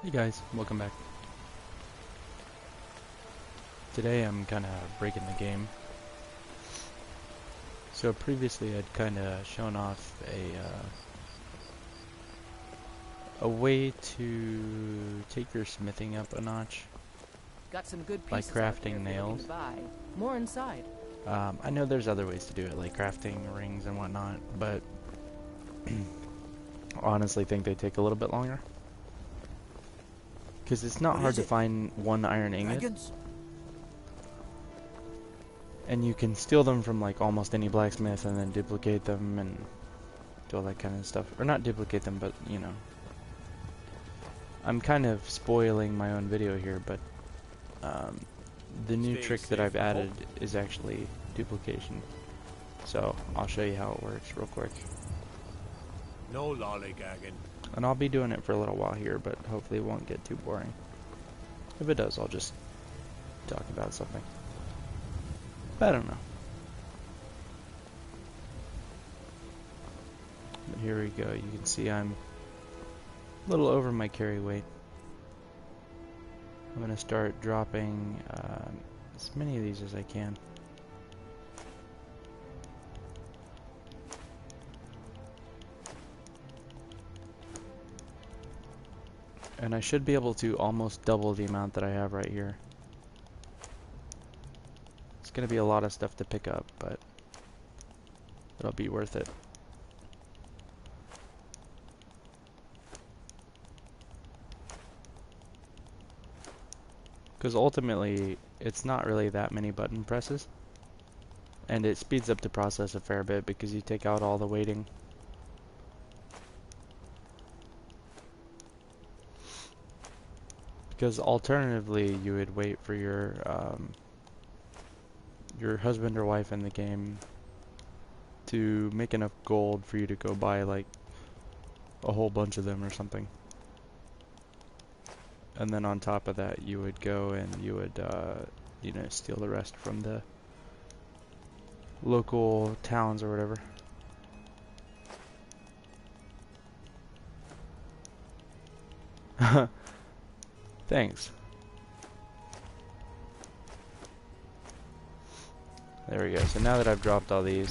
Hey guys, welcome back. Today I'm kind of breaking the game. So previously I'd kind of shown off a way to take your smithing up a notch. Got some good by pieces out there crafting if you're looking nails. to buy. More inside. I know there's other ways to do it, like crafting rings and whatnot, but I honestly think they take a little bit longer. Because it's not hard to find one iron ingot. And you can steal them from like almost any blacksmith and then duplicate them and do all that kind of stuff. Or not duplicate them, but you know. I'm kind of spoiling my own video here, but the new trick that I've added is actually duplication. So I'll show you how it works real quick. No lollygagging. And I'll be doing it for a little while here, but hopefully it won't get too boring. If it does, I'll just talk about something. But I don't know. But here we go. You can see I'm a little over my carry weight. I'm going to start dropping as many of these as I can. And I should be able to almost double the amount that I have right here. It's going to be a lot of stuff to pick up, but it'll be worth it. Because ultimately, it's not really that many button presses. And it speeds up the process a fair bit because you take out all the waiting. Because alternatively, you would wait for your husband or wife in the game to make enough gold for you to go buy like a whole bunch of them or something. And then on top of that, you would go and you would, you know, steal the rest from the local towns or whatever. Thanks. There we go. So now that I've dropped all these,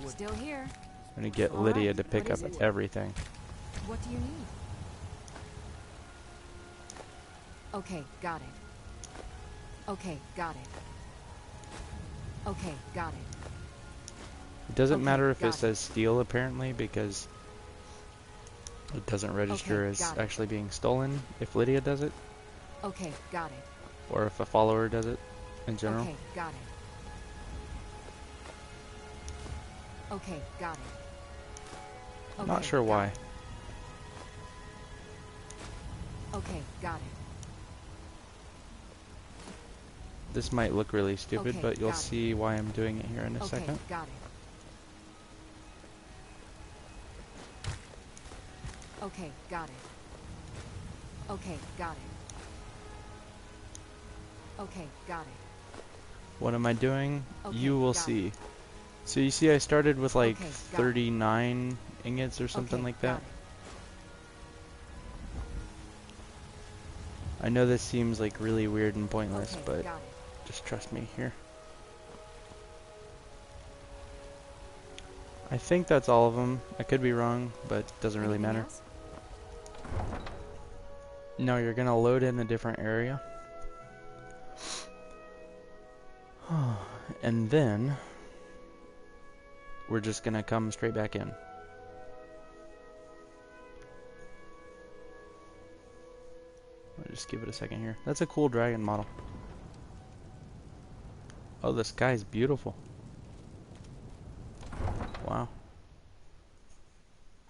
Still here. I'm gonna get Lydia to pick up everything. What do you need? Okay, got it. Okay, got it. Okay, got it. It doesn't Okay, matter if it got says steal apparently, because it doesn't register Okay, as got it. actually being stolen if Lydia does it, Okay, got it. or if a follower does it in general. Okay, got it. Okay, got it. Okay, Not sure got why. it. Okay, got it. This might look really stupid, Okay, but you'll got it. see why I'm doing it here in a Okay, second. got it. Okay, got it. Okay, got it. Okay, got it. What am I doing? Okay, You will got see. So you see I started with like Okay, got it. 39 ingots or something Okay, like that. got it. I know this seems like really weird and pointless, Okay, but got it. just trust me here. I think that's all of them. I could be wrong, but it doesn't really Anything matter. else? No, you're gonna load in a different area. And then we're just gonna come straight back in. I'll just give it a second here. That's a cool dragon model. Oh, the sky's beautiful. Wow.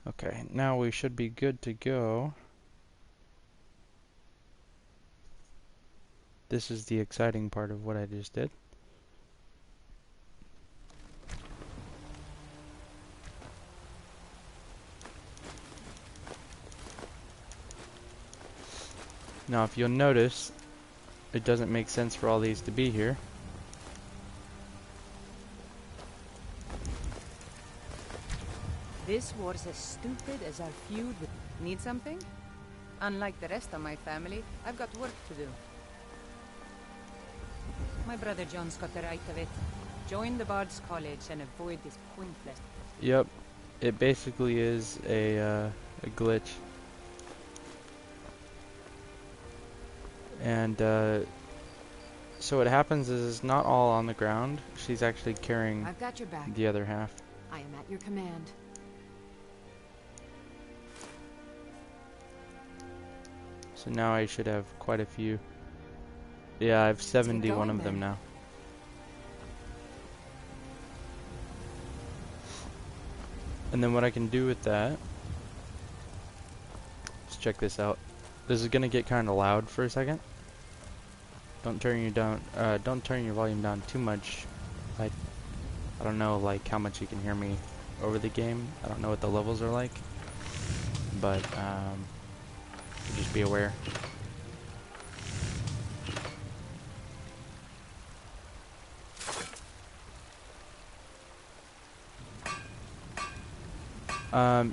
Okay, now we should be good to go. This is the exciting part of what I just did. Now, if you'll notice, it doesn't make sense for all these to be here. This was as stupid as our feud with... Need something? Unlike the rest of my family, I've got work to do. My brother John's got the right of it. Join the Bard's College and avoid this pointless... Yep. It basically is a glitch. And so what happens is it's not all on the ground. She's actually carrying I've got your back. the other half. I am at your command. So now I should have quite a few. Yeah, I have 71 of them now. And then what I can do with that, let's check this out. This is gonna get kind of loud for a second. Don't turn your volume down too much. I don't know like how much you can hear me over the game. I don't know what the levels are like, but just be aware.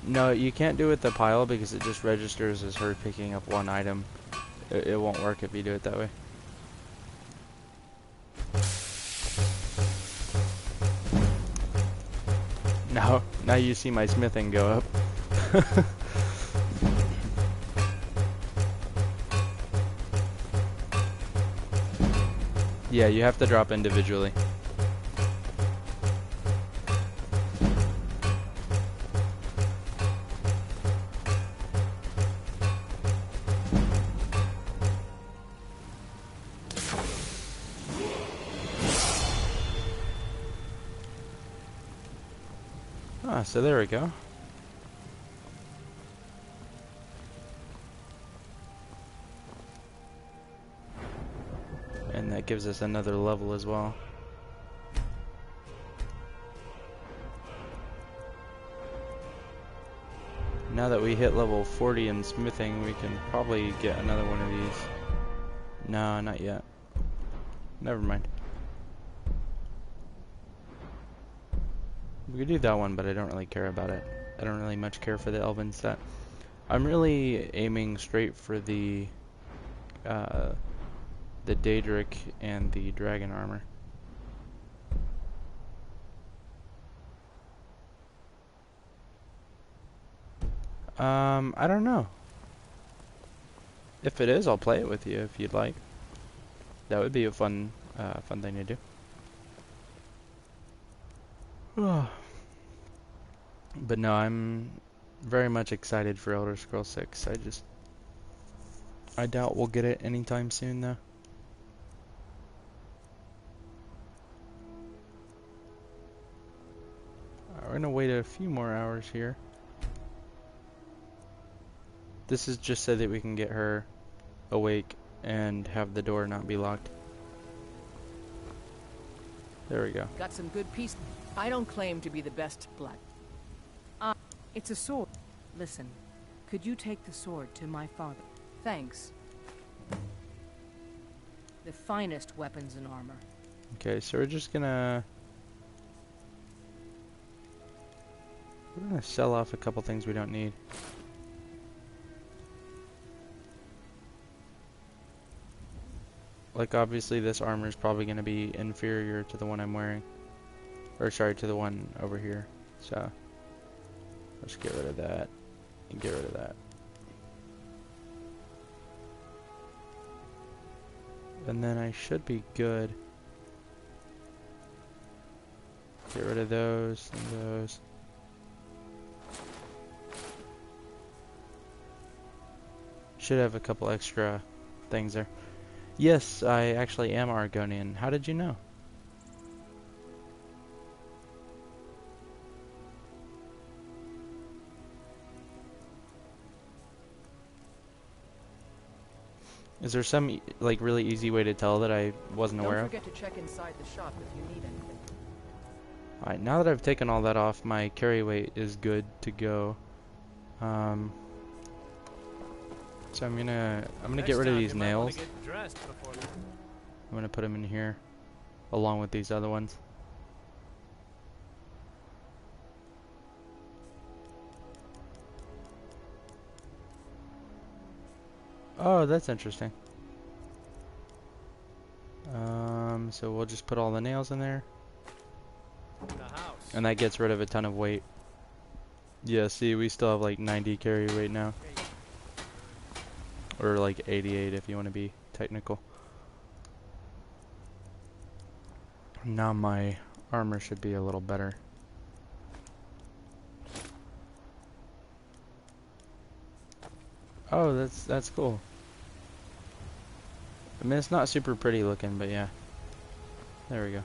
No, you can't do it with the pile because it just registers as her picking up one item. It won't work if you do it that way. Now you see my smithing go up. Yeah, you have to drop individually. So there we go. And that gives us another level as well. Now that we hit level 40 in smithing, we can probably get another one of these. No, not yet. Never mind. We could do that one, but I don't really care about it. I don't really much care for the Elven set. I'm really aiming straight for the Daedric and the Dragon armor. I don't know. If it is, I'll play it with you if you'd like. That would be a fun thing to do. But no, I'm very much excited for Elder Scrolls 6. I doubt we'll get it anytime soon though. We're gonna wait a few more hours here. This is just so that we can get her awake and have the door not be locked. There we go. Got some good piece. I don't claim to be the best black. It's a sword. Listen, could you take the sword to my father? Thanks. The finest weapons and armor. Okay, so we're gonna sell off a couple things we don't need. Like obviously this armor is probably gonna be inferior to the one I'm wearing. Or sorry, to the one over here. So let's get rid of that and get rid of that. And then I should be good. Get rid of those and those. Should have a couple extra things there. Yes, I actually am Argonian. How did you know? Is there some like really easy way to tell that I wasn't aware of? Don't forget to check inside the shop if you need anything. Alright, now that I've taken all that off, my carry weight is good to go. So I'm gonna get rid of these nails. I'm gonna put them in here, along with these other ones. Oh, that's interesting. So we'll just put all the nails in there. The house. And that gets rid of a ton of weight. Yeah, see, we still have like 90 carry weight now. Or like 88 if you want to be technical. Now my armor should be a little better. Oh, that's cool. I mean, it's not super pretty looking, but yeah. There we go.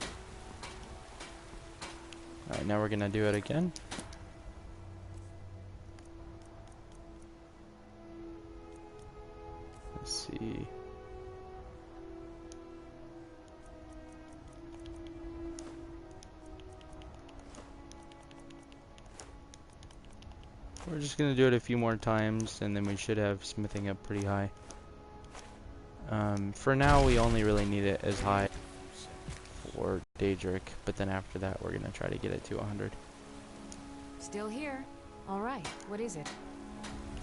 Alright, now we're gonna do it again. Let's see. We're just gonna do it a few more times, and then we should have smithing up pretty high. For now, we only really need it as high for Daedric, but then after that, we're gonna try to get it to 100. Still here. All right. What is it?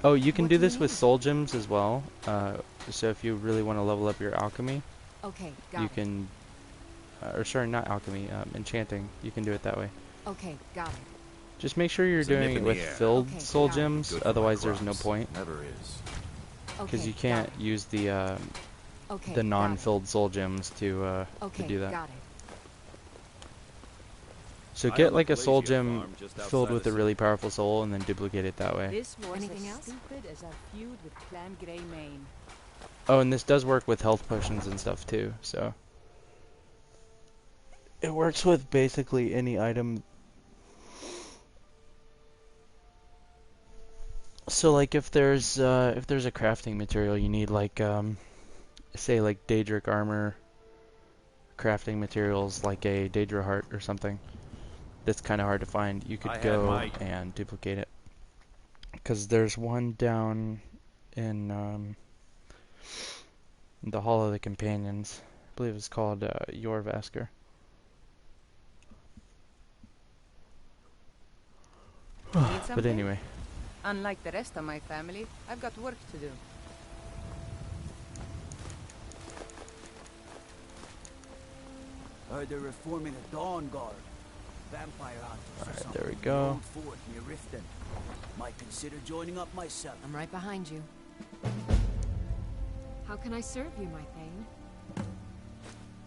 Oh, you can What do do you this with need? soul gems as well. So if you really want to level up your alchemy, Okay, got you it. can, or sorry, not alchemy, enchanting. You can do it that way. Okay, got it. Just make sure you're It's a nip doing it in the with air. filled Okay, soul got it. gems, Good for my otherwise there's no crops. point. Never is. Because Okay, you got can't it. use the Okay, the got non-filled soul gems to it. Okay, do that. got it. So I get own a like a soul Pelagia gem farm just filled outside with the a really powerful soul, and then duplicate it that way. This was Anything as else? stupid as our feud with Clan Greymane. Oh, and this does work with health potions and stuff too, so it works with basically any item. So like if there's a crafting material you need, like say like Daedric armor crafting materials, like a Daedra heart or something that's kind of hard to find, you could I had go my- and duplicate it. Because there's one down in the Hall of the Companions. I believe it's called Yorvaskr. Need But something? anyway, Unlike the rest of my family, I've got work to do. Heard they're reforming a Dawn Guard. Vampire hunters or Alright, something there we in the go. old fort near Riften. Might consider joining up myself. I'm right behind you. How can I serve you, my Thane?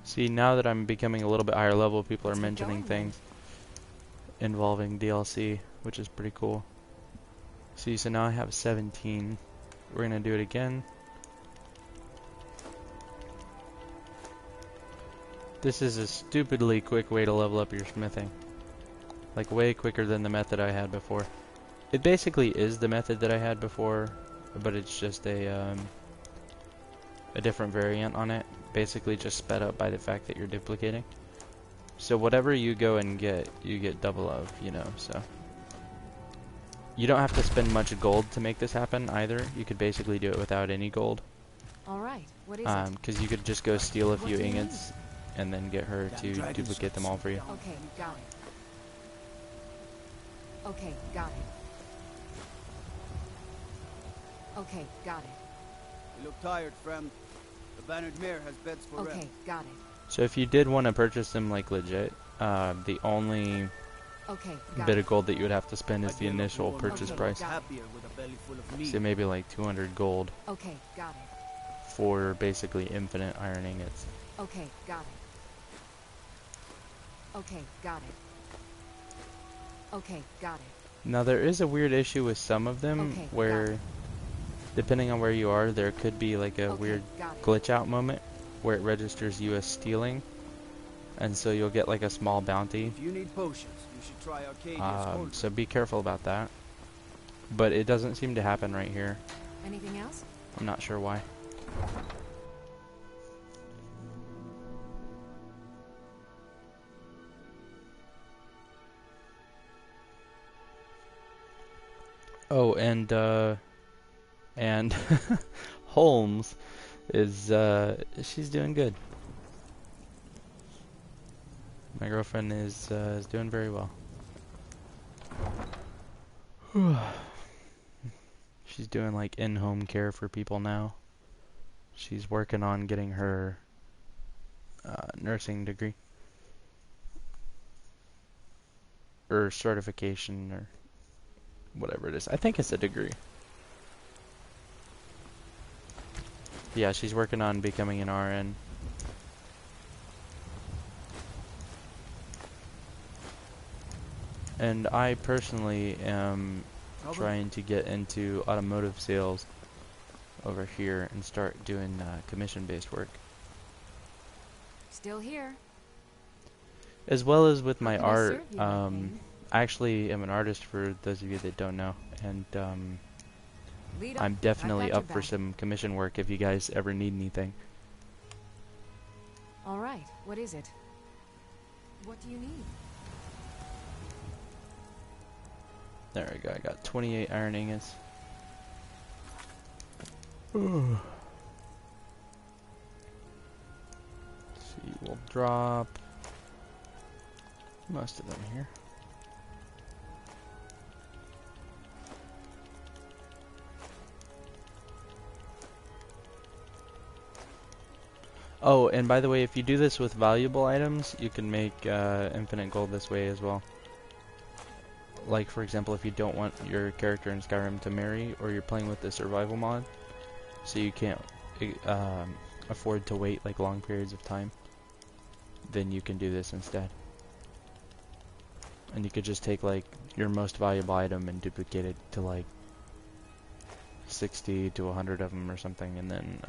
see, now that I'm becoming a little bit higher level, people are Let's get mentioning going, then. things involving DLC, which is pretty cool. See, so now I have 17. We're gonna do it again. This is a stupidly quick way to level up your smithing. Like way quicker than the method I had before. It basically is the method that I had before, but it's just a different variant on it. Basically just sped up by the fact that you're duplicating. So whatever you go and get, you get double of, you know, so. You don't have to spend much gold to make this happen either. You could basically do it without any gold. All right. What is it? Because you could just go steal a What few do you ingots and then get her Damn to dragons duplicate them all for you. Okay, got it. Okay, got it. Okay, got it. You look tired, friend. The Bannered Mare has beds for rest. Okay, got it. So if you did want to purchase them like legit, the only Okay, got bit it. of gold that you would have to spend is I'd the be a lot initial more purchase Okay, price. got it. happier with a belly full of meat. So maybe like 200 gold Okay, got it. for basically infinite iron ingots. Okay, got it. Okay, got it. Okay, got it. Now there is a weird issue with some of them Okay, got where, it. depending on where you are, there could be like a Okay, weird got it. glitch out moment where it registers you as stealing, and so you'll get like a small bounty. If you need potions, you should try Arcadia's cauldron. So be careful about that. But it doesn't seem to happen right here. Anything else? I'm not sure why. Oh, and Holmes is she's doing good. My girlfriend is doing very well. She's doing like in-home care for people now. She's working on getting her nursing degree. Or certification, or whatever it is. I think it's a degree. Yeah, she's working on becoming an RN. And I personally am trying to get into automotive sales over here and start doing commission-based work. Still here. As well as with my How can I art. serve you, my king? I actually am an artist, for those of you that don't know, and Lead up. I'm definitely I've got up your for back. some commission work if you guys ever need anything. All right. What is it? What do you need? There we go, I got 28 iron ingots. Let's see, we'll drop most of them here. Oh, and by the way, if you do this with valuable items, you can make infinite gold this way as well. Like, for example, if you don't want your character in Skyrim to marry, or you're playing with the survival mod, so you can't afford to wait like long periods of time, then you can do this instead. And you could just take like your most valuable item and duplicate it to like 60 to 100 of them or something, and then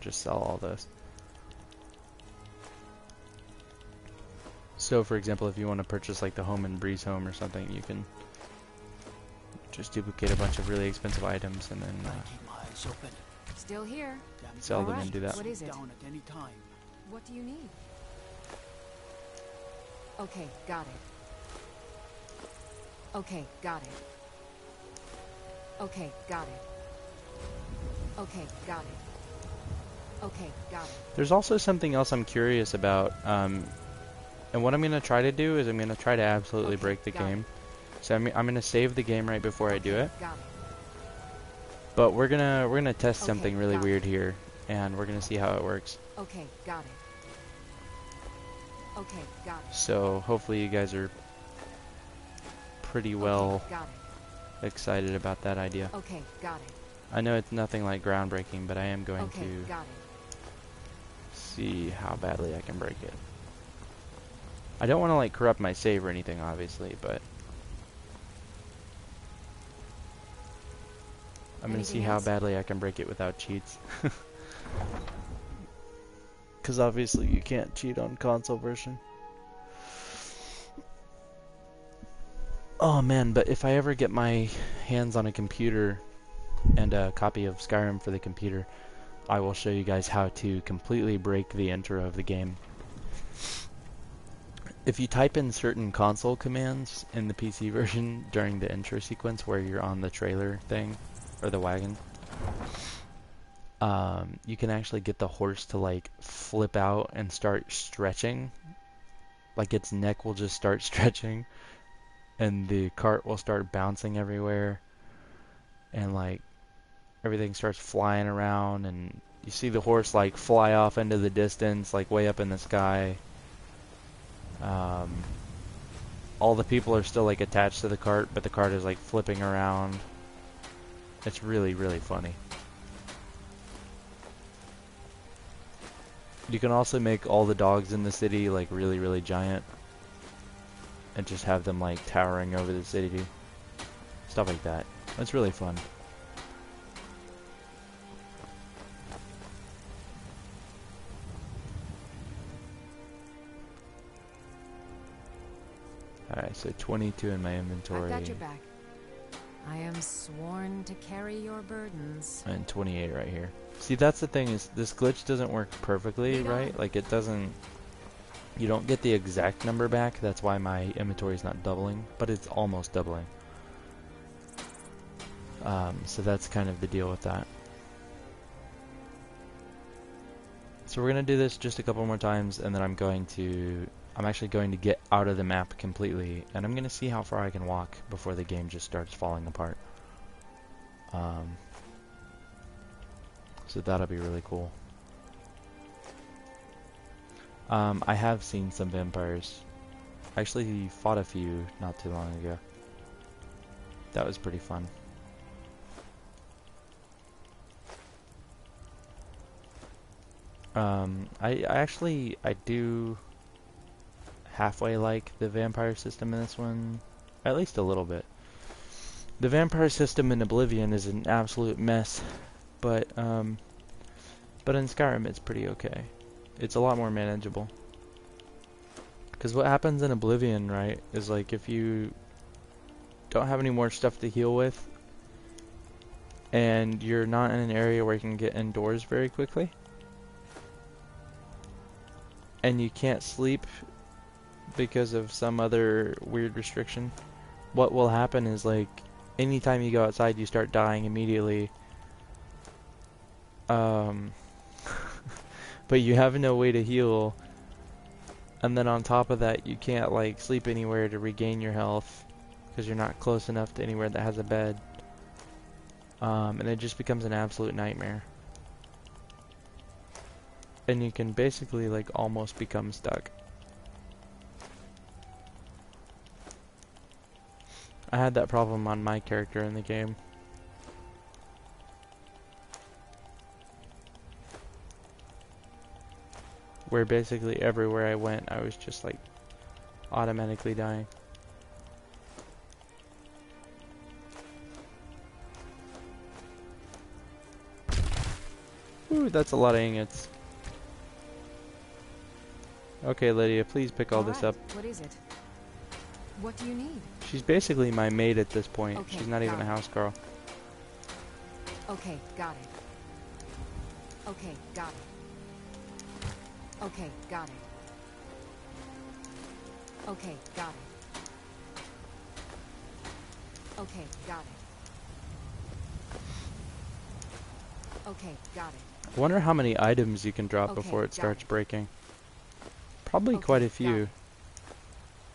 just sell all those. So for example, if you want to purchase like the home and breeze home or something, you can just duplicate a bunch of really expensive items and then I keep my eyes open. Still here. Damn it, sell All them right. and do that. What is it? down at any time. What do you need? Okay, got it. Okay, got it. Okay, got it. Okay, got it. Okay, got it. There's also something else I'm curious about, and what I'm going to try to do is I'm going to try to absolutely Okay, break the got it. game. So I'm going to save the game right before I do it. Got it. But we're gonna test Okay, something really got it. weird here, and we're gonna see how it works. Okay, got it. Okay, got it. So hopefully you guys are pretty well Okay, got it. excited about that idea. Okay, got it. I know it's nothing like groundbreaking, but I am going Okay, to got it. see how badly I can break it. I don't want to like corrupt my save or anything, obviously, but I'm gonna see Anything how else? badly I can break it without cheats. Because obviously you can't cheat on console version. Oh man, but if I ever get my hands on a computer and a copy of Skyrim for the computer, I will show you guys how to completely break the intro of the game. If you type in certain console commands in the PC version during the intro sequence where you're on the trailer thing, or the wagon, you can actually get the horse to like flip out and start stretching. Like its neck will just start stretching, and the cart will start bouncing everywhere, and like everything starts flying around, and you see the horse like fly off into the distance, like way up in the sky. All the people are still like attached to the cart, but the cart is like flipping around. It's really, really funny. You can also make all the dogs in the city like really, really giant, and just have them like towering over the city. Stuff like that. It's really fun. Alright, so 22 in my inventory. I've got your back. I am sworn to carry your burdens. And 28 right here. See, that's the thing, is this glitch doesn't work perfectly, Lead right? on. Like it doesn't, you don't get the exact number back. That's why my inventory is not doubling, but it's almost doubling. So that's kind of the deal with that. So we're gonna do this just a couple more times, and then I'm actually going to get out of the map completely, and I'm gonna see how far I can walk before the game just starts falling apart. So that'll be really cool. I have seen some vampires. Actually fought a few not too long ago. That was pretty fun. I do halfway like the vampire system in this one, at least a little bit. The vampire system in Oblivion is an absolute mess, but in Skyrim it's pretty okay. It's a lot more manageable. Because what happens in Oblivion, right, is like if you don't have any more stuff to heal with, and you're not in an area where you can get indoors very quickly, and you can't sleep because of some other weird restriction, what will happen is, like, anytime you go outside you start dying immediately. But you have no way to heal, and then on top of that you can't, like, sleep anywhere to regain your health because you're not close enough to anywhere that has a bed. And it just becomes an absolute nightmare. And you can basically, like, almost become stuck. I had that problem on my character in the game. Where basically everywhere I went, I was just, like, automatically dying. Ooh, that's a lot of ingots. Okay, Lydia, please pick all this up. What is it? What do you need? She's basically my maid at this point. Okay, She's not even a house girl. Okay, got it. Okay, got it. Okay, got it. Okay, got it. Okay, got it. Okay, got it. I wonder how many items you can drop Okay, before it got starts it. breaking. Probably Okay, quite a got few. it.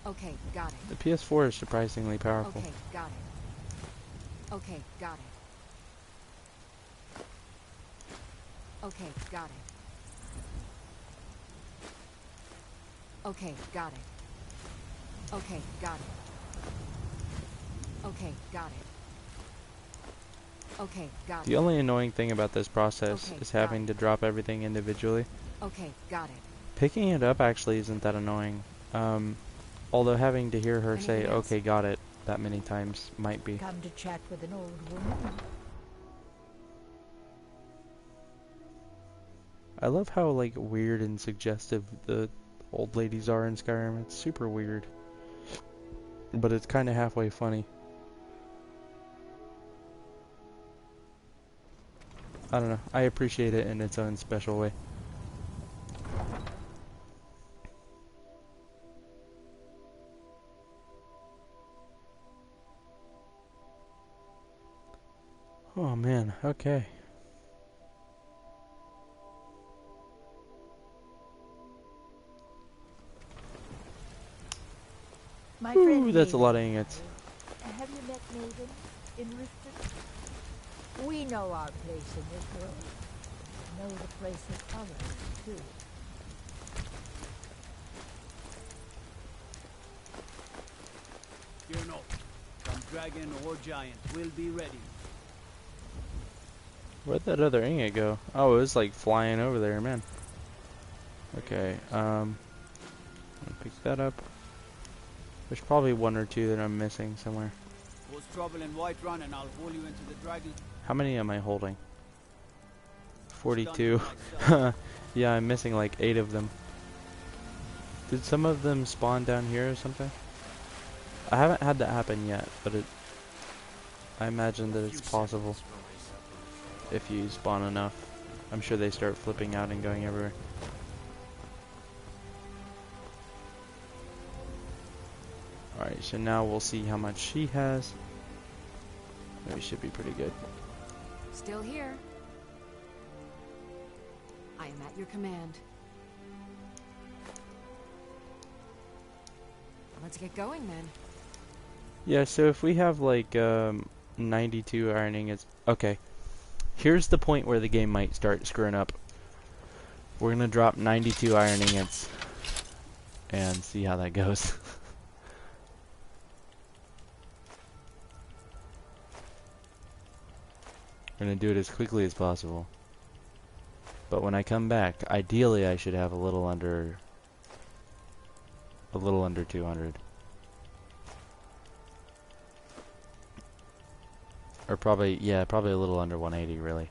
Okay, got it. The PS4 is surprisingly powerful. Okay, got it. Okay, got it. Okay, got it. Okay, got it. Okay, got it. Okay, got it. Okay, got it. The only annoying thing about this process Okay, is got having it. to drop everything individually. Okay, got it. Picking it up actually isn't that annoying. Although having to hear her say, Anything else? okay, got it, that many times might be. Come to chat with an old woman? I love how, like, weird and suggestive the old ladies are in Skyrim. It's super weird. But it's kind of halfway funny. I don't know. I appreciate it in its own special way. Oh man, okay. My Ooh, friend that's a lot of Maiden. ingots. Have you met Maiden in Riften? We know our place in this world. Know the place of others, too. Fear not. Some dragon or giant will be ready. Where'd that other ingot go? Oh, it was like flying over there, man. Okay, I'll pick that up. There's probably one or two that I'm missing somewhere. Cause trouble in Whiterun and I'll haul you into the dragon. How many am I holding? Stunning 42. myself. Yeah, I'm missing like 8 of them. Did some of them spawn down here or something? I haven't had that happen yet, but I imagine that it's possible if you spawn enough. I'm sure they start flipping out and going everywhere. Alright, so now we'll see how much she has. Maybe should be pretty good. Still here. I am at your command. Let's get going then. Yeah, so if we have like 92 iron ingots, okay. Here's the point where the game might start screwing up. We're gonna drop 92 iron ingots and see how that goes. We're gonna do it as quickly as possible. But when I come back, ideally I should have a little under 200. Or probably, yeah, probably a little under 180 really.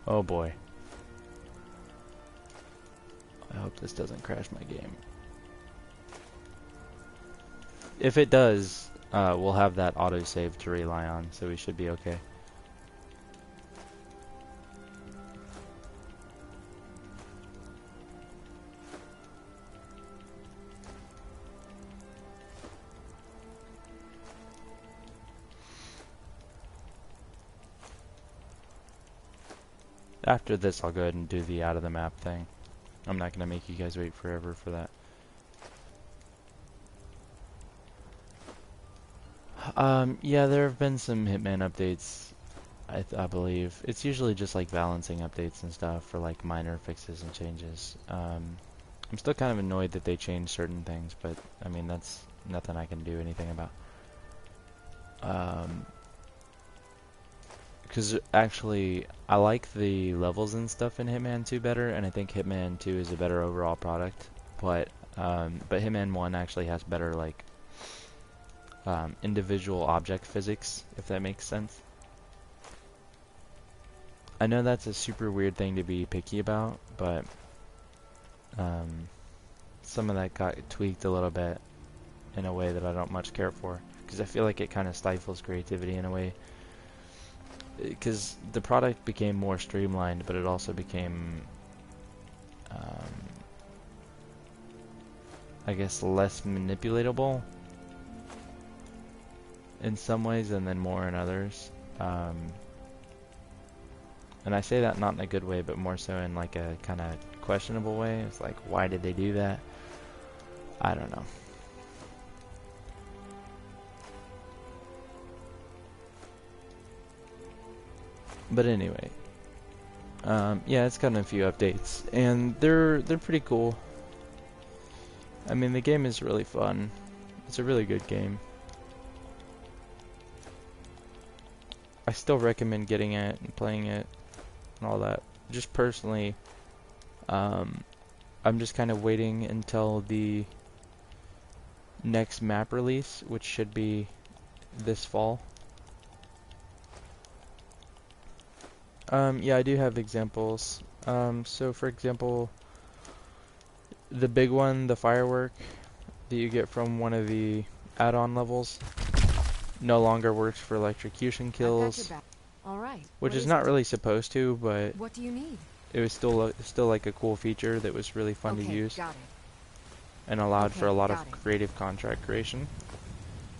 Oh boy. I hope this doesn't crash my game. If it does, we'll have that autosave to rely on, so we should be okay. After this, I'll go ahead and do the out of the map thing. I'm not going to make you guys wait forever for that. Yeah, there have been some Hitman updates, I believe. It's usually just like balancing updates and stuff for like minor fixes and changes. I'm still kind of annoyed that they changed certain things, but I mean, that's nothing I can do anything about. Because actually, I like the levels and stuff in Hitman 2 better, and I think Hitman 2 is a better overall product. But Hitman 1 actually has better like individual object physics, if that makes sense. I know that's a super weird thing to be picky about, but some of that got tweaked a little bit in a way that I don't much care for, because I feel like it kind of stifles creativity in a way. Because the product became more streamlined, but it also became, I guess, less manipulatable in some ways, and then more in others. And I say that not in a good way, but more so in like a kind of questionable way. It's like, why did they do that? I don't know. But anyway, yeah, it's gotten a few updates, and they're pretty cool. I mean, the game is really fun. It's a really good game. I still recommend getting it and playing it and all that. Just personally, I'm just kind of waiting until the next map release, which should be this fall. Yeah, I do have examples. So for example, the big one, the firework that you get from one of the add-on levels, no longer works for electrocution kills, All right. which is not really supposed to, but What do you need? it was still like a cool feature that was really fun to use Got it. and allowed Okay, for a lot got of it. creative contract creation.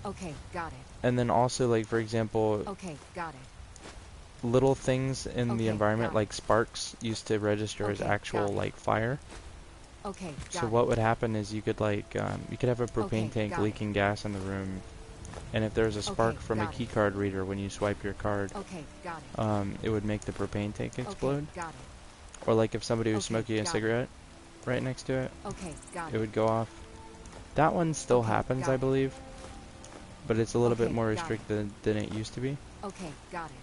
Okay, got it. And then also, like, for example, Okay, got it. little things in the Okay, environment, got it. like sparks, used to register as Okay, actual got it. like fire. Okay, got So it. what would happen is you could like you could have a propane Okay, tank got it. leaking gas in the room, and if there's a spark Okay, from a got it. key card reader when you swipe your card, Okay, got it. it would make the propane tank explode. Okay, got it. Or like if somebody was Okay, smoking a got it. cigarette right next to it, Okay, got it it. would go off. That one still Okay, happens, got I it. believe, but it's a little bit Okay, more got it. restricted than it used to be. Okay, got it.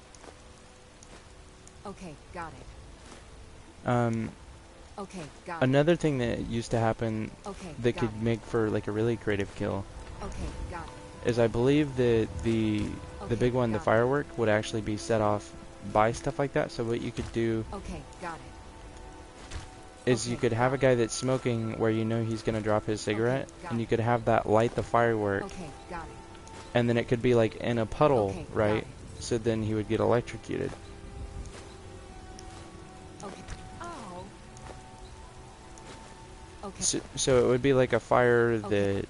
Okay, got it. Okay, got it. Another thing that used to happen Okay, that got could it. make for like a really creative kill Okay, got it. is I believe that the Okay, big one, the got it. firework, would actually be set off by stuff like that. So what you could do Okay, got it. is you Okay, could have a got it. guy that's smoking where you know he's gonna drop his cigarette, got and it. you could have that light the firework, Okay, got it. and then it could be like in a puddle, Okay, got right? it. So then he would get electrocuted. Okay. Oh. Okay. So it would be like a fire Okay. that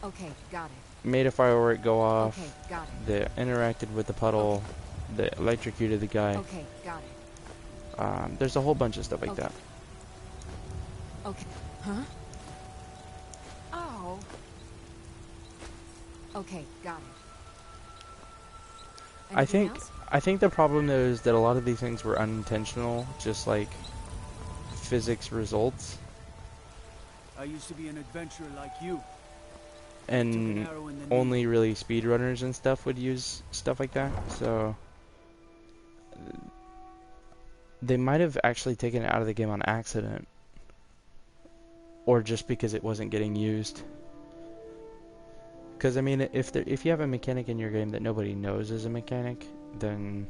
Okay, got it. made a firework go off, Okay, got it. that interacted with the puddle, that electrocuted the guy. Okay, got it. There's a whole bunch of stuff like Okay. that. Okay. Huh? Oh. Okay, got it. Anything else? I think the problem though is that a lot of these things were unintentional, just like physics results, I used to be an adventurer like you. and Arrow in the knee. only really speedrunners and stuff would use stuff like that. So they might have actually taken it out of the game on accident, or just because it wasn't getting used. Because I mean, if you have a mechanic in your game that nobody knows is a mechanic, then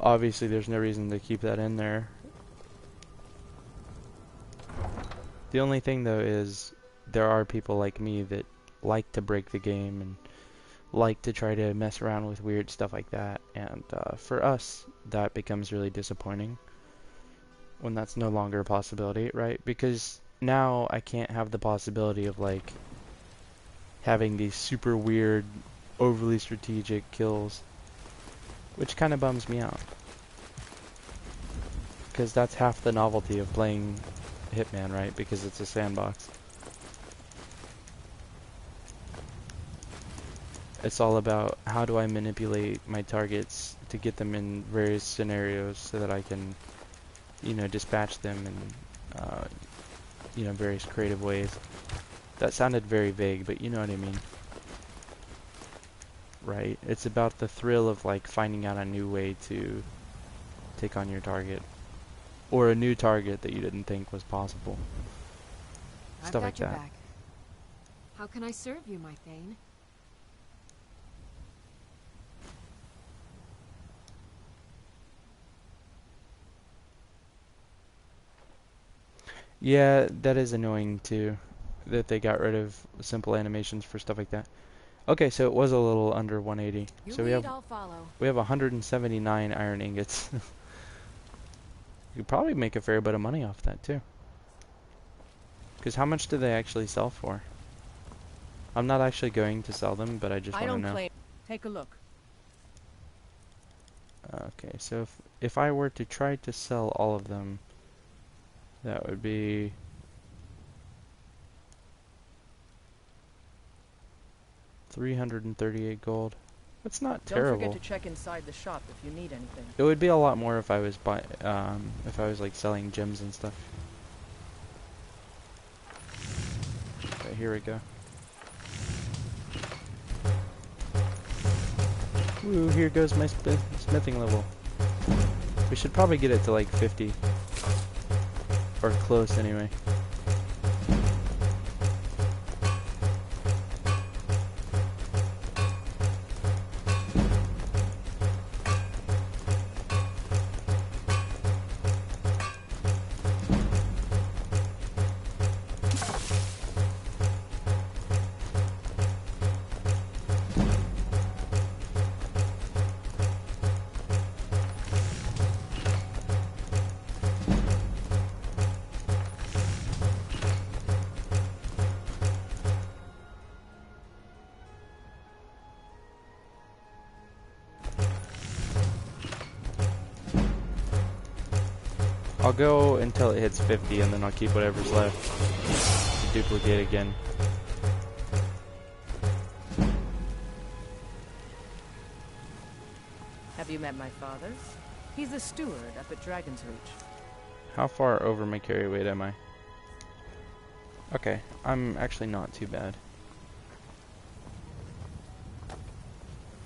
obviously there's no reason to keep that in there. The only thing though is there are people like me that like to break the game and like to try to mess around with weird stuff like that, and for us that becomes really disappointing when that's no longer a possibility, right? Because now I can't have the possibility of like having these super weird, overly strategic kills, which kind of bums me out, because that's half the novelty of playing Hitman, right? Because it's a sandbox. It's all about how do I manipulate my targets to get them in various scenarios so that I can, you know, dispatch them in, you know, various creative ways. That sounded very vague, but you know what I mean. Right? It's about the thrill of like finding out a new way to take on your target, or a new target that you didn't think was possible. I've Stuff got like your that. back. How can I serve you, my Thane? Yeah, that is annoying too, that they got rid of simple animations for stuff like that. Okay, so it was a little under 180. You So lead, I'll follow. we have 179 iron ingots. You could probably make a fair bit of money off that too. Because how much do they actually sell for? I'm not actually going to sell them, but I just I want to don't know. claim. Take a look. Okay, so if I were to try to sell all of them, that would be 338 gold. That's not Don't terrible. forget to check inside the shop if you need anything. It would be a lot more if I was like selling gems and stuff. Okay, here we go. Ooh, here goes my smithing level. We should probably get it to like 50. Or close anyway. I'll go until it hits 50 and then I'll keep whatever's left to duplicate again. Have you met my father? He's a steward up at Dragon's Reach. How far over my carry weight am I? Okay, I'm actually not too bad.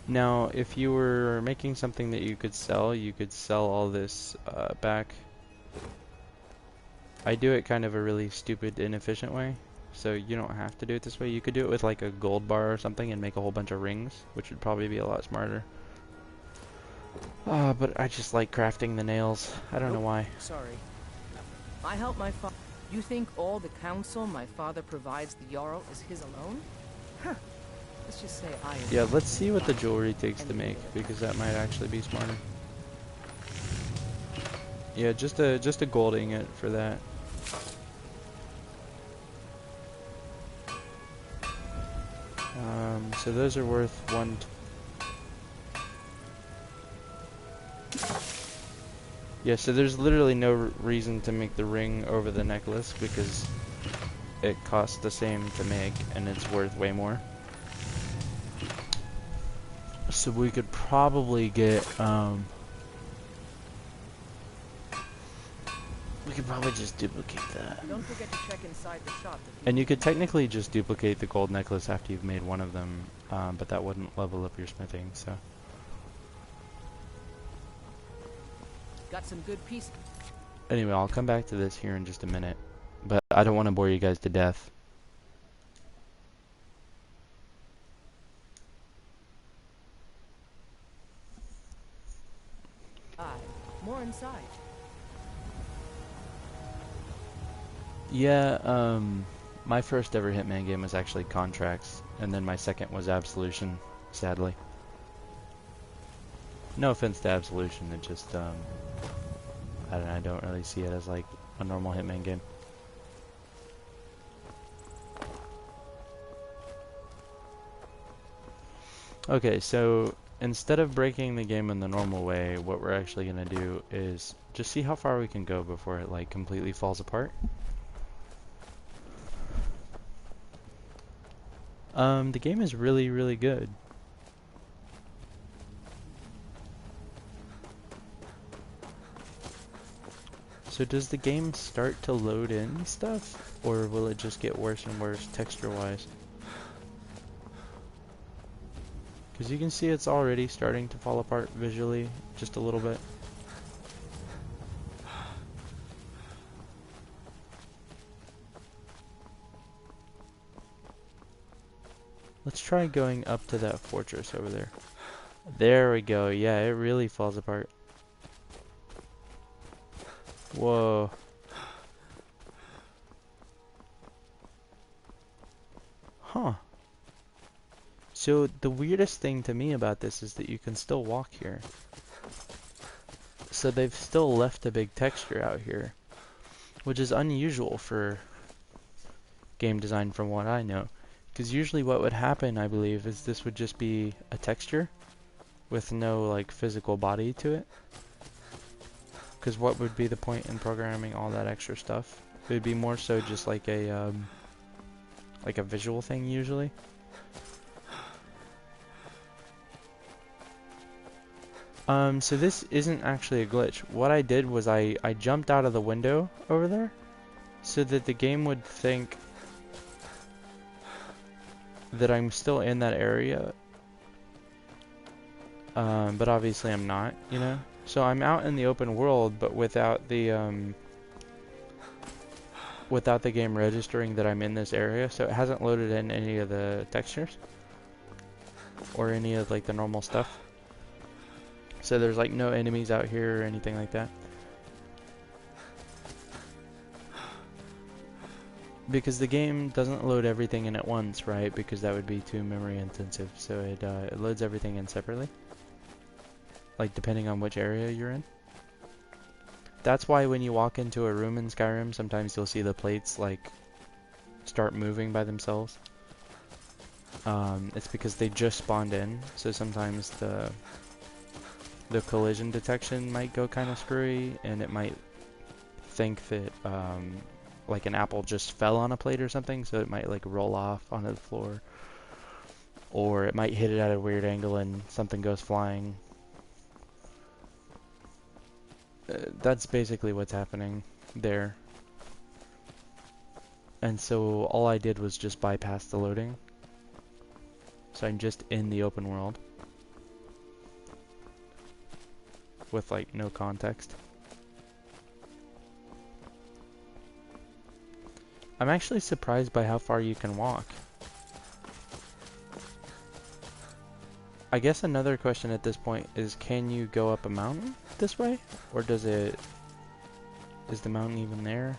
Now, if you were making something that you could sell all this back. I do it kind of a really stupid, inefficient way, so you don't have to do it this way. You could do it with like a gold bar or something and make a whole bunch of rings, which would probably be a lot smarter. But I just like crafting the nails. I don't know why. Sorry. I help my father. You think all the counsel my father provides the Jarl is his alone? Huh. Let's just say I... Yeah, let's see what the jewelry takes to make, because that might actually be smarter. Yeah, just a gold ingot for that. So those are worth one. Yeah, so there's literally no reason to make the ring over the necklace, because it costs the same to make, and it's worth way more. So we could probably get, we could probably just duplicate that. Don't forget to check inside the shop. And you could technically just duplicate the gold necklace after you've made one of them, but that wouldn't level up your smithing, so. Got some good pieces. Anyway, I'll come back to this here in just a minute, but I don't want to bore you guys to death. More inside. Yeah, my first ever Hitman game was actually Contracts, and then my second was Absolution, sadly. No offense to Absolution, it just, I don't know, I don't really see it as like a normal Hitman game. Okay, so instead of breaking the game in the normal way, what we're actually going to do is just see how far we can go before it like completely falls apart. The game is really, really good. So does the game start to load in stuff, or will it just get worse and worse texture-wise? Because you can see it's already starting to fall apart visually, just a little bit. Let's try going up to that fortress over there. There we go. Yeah, it really falls apart. Whoa. Huh. So the weirdest thing to me about this is that you can still walk here. So they've still left a big texture out here, which is unusual for game design from what I know. Because usually what would happen, I believe, is this would just be a texture with no like physical body to it. Because what would be the point in programming all that extra stuff? It would be more so just like a visual thing usually. So this isn't actually a glitch. What I did was I jumped out of the window over there so that the game would think that I'm still in that area. But obviously I'm not, you know? So I'm out in the open world, but without the game registering that I'm in this area, so it hasn't loaded in any of the textures or any of like the normal stuff. So there's like no enemies out here or anything like that. Because the game doesn't load everything in at once, right? Because that would be too memory intensive. So it loads everything in separately. Like depending on which area you're in. That's why when you walk into a room in Skyrim, sometimes you'll see the plates like start moving by themselves. It's because they just spawned in. So sometimes the collision detection might go kind of screwy, and it might think that like an apple just fell on a plate or something, so it might like roll off onto the floor, or it might hit it at a weird angle and something goes flying. That's basically what's happening there. And so all I did was just bypass the loading, so I'm just in the open world with like no context. I'm actually surprised by how far you can walk. I guess another question at this point is, can you go up a mountain this way? Or is the mountain even there?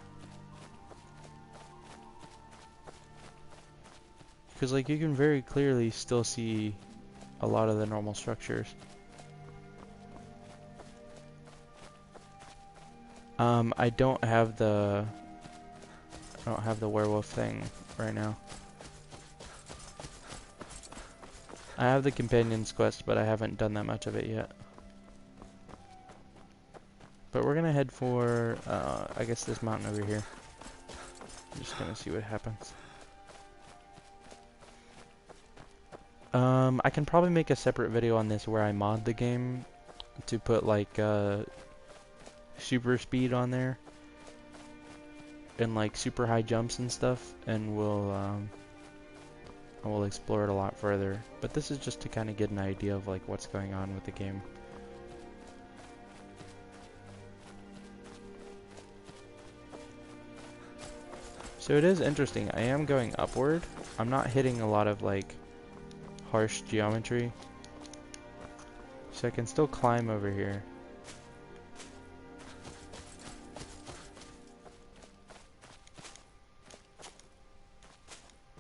Because like you can very clearly still see a lot of the normal structures. I don't have the werewolf thing right now. I have the companion's quest, but I haven't done that much of it yet. But we're gonna head for, I guess this mountain over here. Just gonna see what happens. I can probably make a separate video on this where I mod the game to put like super speed on there and like super high jumps and stuff, and we'll explore it a lot further. But this is just to kind of get an idea of like what's going on with the game. So it is interesting. I am going upward. I'm not hitting a lot of like harsh geometry. So I can still climb over here.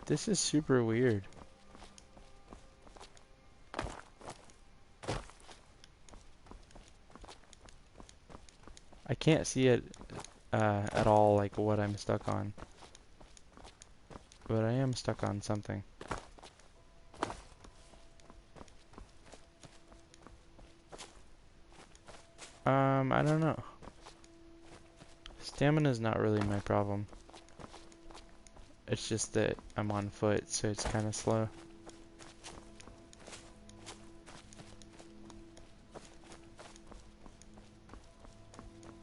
This is super weird. I can't see it at all, like what I'm stuck on. But I am stuck on something. I don't know. Stamina is not really my problem. It's just that I'm on foot, so it's kind of slow.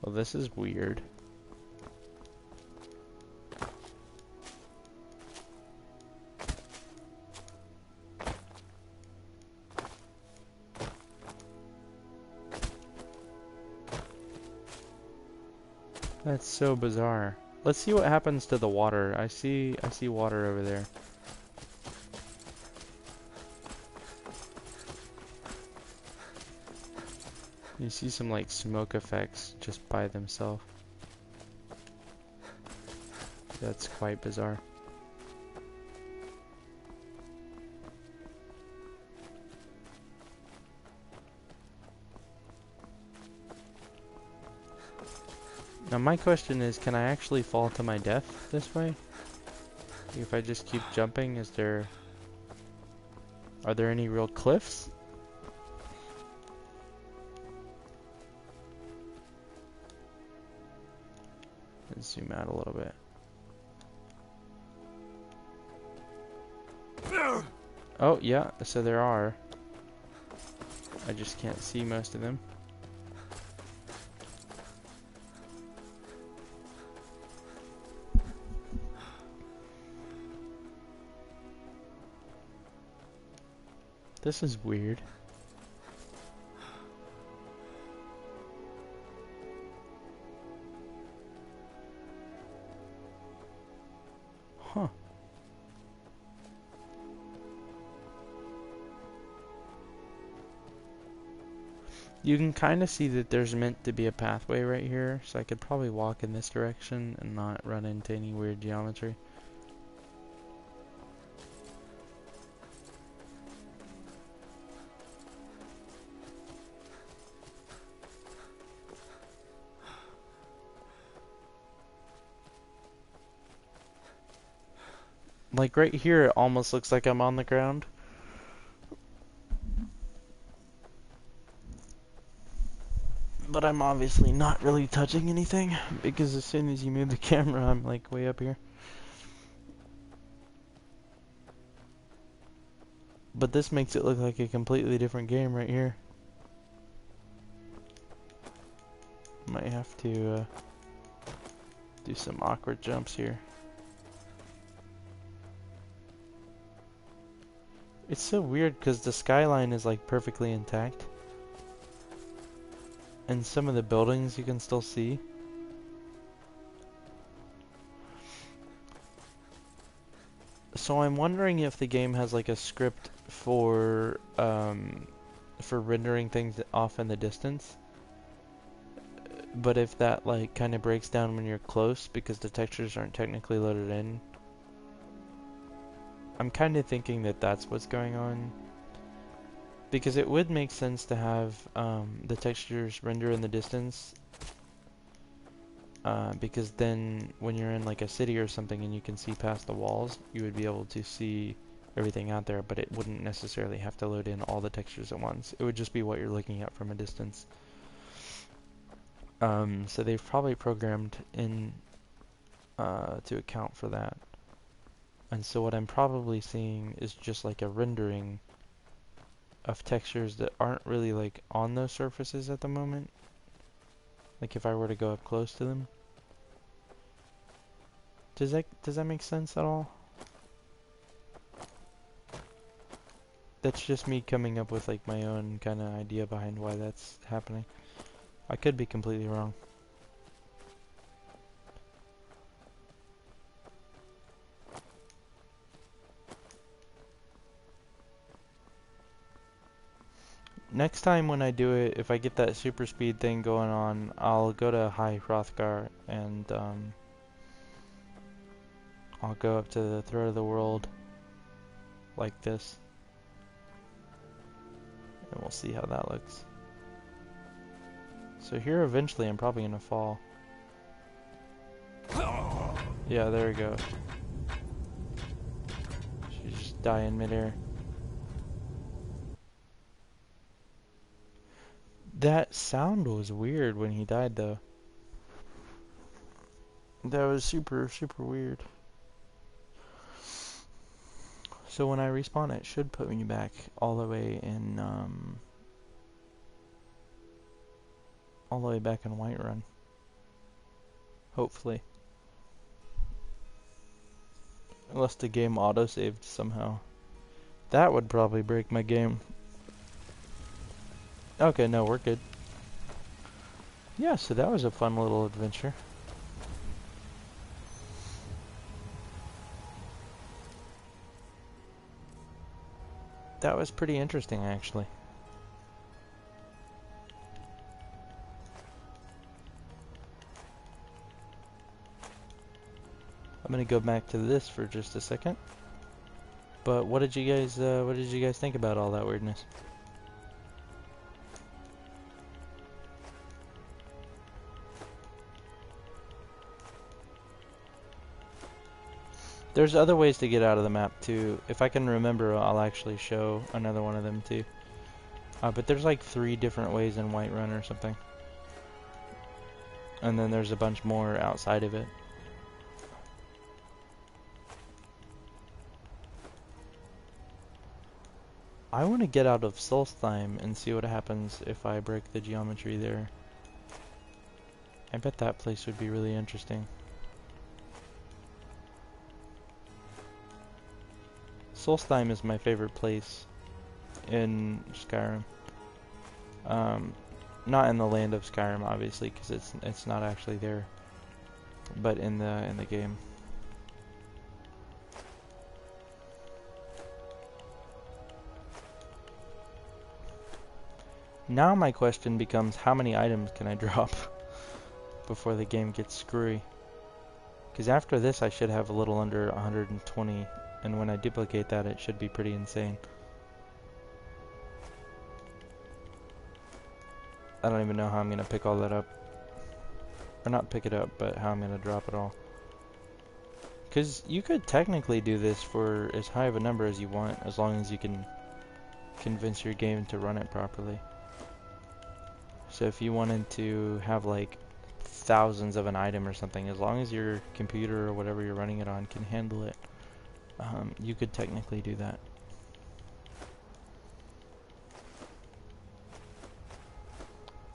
Well, this is weird. That's so bizarre. Let's see what happens to the water. I see water over there. You see some like smoke effects just by themselves. That's quite bizarre. Now my question is, can I actually fall to my death this way? If I just keep jumping, are there any real cliffs? Let's zoom out a little bit. Oh yeah, so there are. I just can't see most of them. This is weird. Huh. You can kind of see that there's meant to be a pathway right here, so I could probably walk in this direction and not run into any weird geometry. Like right here, it almost looks like I'm on the ground. But I'm obviously not really touching anything, because as soon as you move the camera, I'm like way up here. But this makes it look like a completely different game right here. Might have to do some awkward jumps here. It's so weird because the skyline is like perfectly intact. And some of the buildings you can still see. So I'm wondering if the game has like a script for rendering things off in the distance. But if that like kind of breaks down when you're close because the textures aren't technically loaded in. I'm kind of thinking that that's what's going on. Because it would make sense to have the textures render in the distance. Because then when you're in like a city or something and you can see past the walls, you would be able to see everything out there, but it wouldn't necessarily have to load in all the textures at once. It would just be what you're looking at from a distance. So they've probably programmed in to account for that. And so what I'm probably seeing is just like a rendering of textures that aren't really like on those surfaces at the moment. Like if I were to go up close to them. Does that make sense at all? That's just me coming up with like my own kind of idea behind why that's happening. I could be completely wrong. Next time when I do it, if I get that super speed thing going on, I'll go to High Hrothgar and I'll go up to the throat of the world like this. And we'll see how that looks. So here eventually I'm probably gonna fall. Yeah, there we go. She just die in midair. That sound was weird when he died though. That was super, super weird. So when I respawn, it should put me back all the way in, all the way back in Whiterun. Hopefully. Unless the game autosaved somehow. That would probably break my game. Okay, no, we're good. Yeah, so that was a fun little adventure. That was pretty interesting, actually. I'm gonna go back to this for just a second. But what did you guys think about all that weirdness? There's other ways to get out of the map too. If I can remember, I'll actually show another one of them too. But there's like 3 different ways in Whiterun or something. And then there's a bunch more outside of it. I want to get out of Solstheim and see what happens if I break the geometry there. I bet that place would be really interesting. Solstheim is my favorite place in Skyrim. Not in the land of Skyrim, obviously, because it's not actually there, but in the game. Now my question becomes, how many items can I drop before the game gets screwy? Because after this, I should have a little under 120. And when I duplicate that, it should be pretty insane. I don't even know how I'm going to pick all that up. Or not pick it up, but how I'm going to drop it all. Because you could technically do this for as high of a number as you want, as long as you can convince your game to run it properly. So if you wanted to have like thousands of an item or something, as long as your computer or whatever you're running it on can handle it, you could technically do that.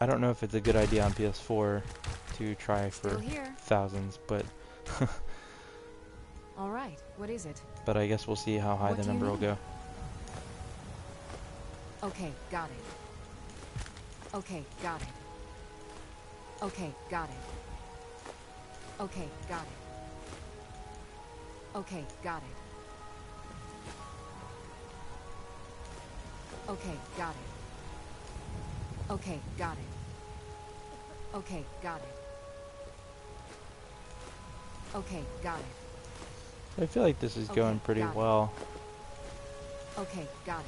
I don't know if it's a good idea on PS4 to try for thousands, but All right, what is it? but I guess we'll see how high the number will go. Okay, got it. Okay, got it. Okay, got it. Okay, got it. Okay, got it. Okay, got it. Okay, got it. Okay, got it. Okay, got it. I feel like this is going pretty well. Okay, got it.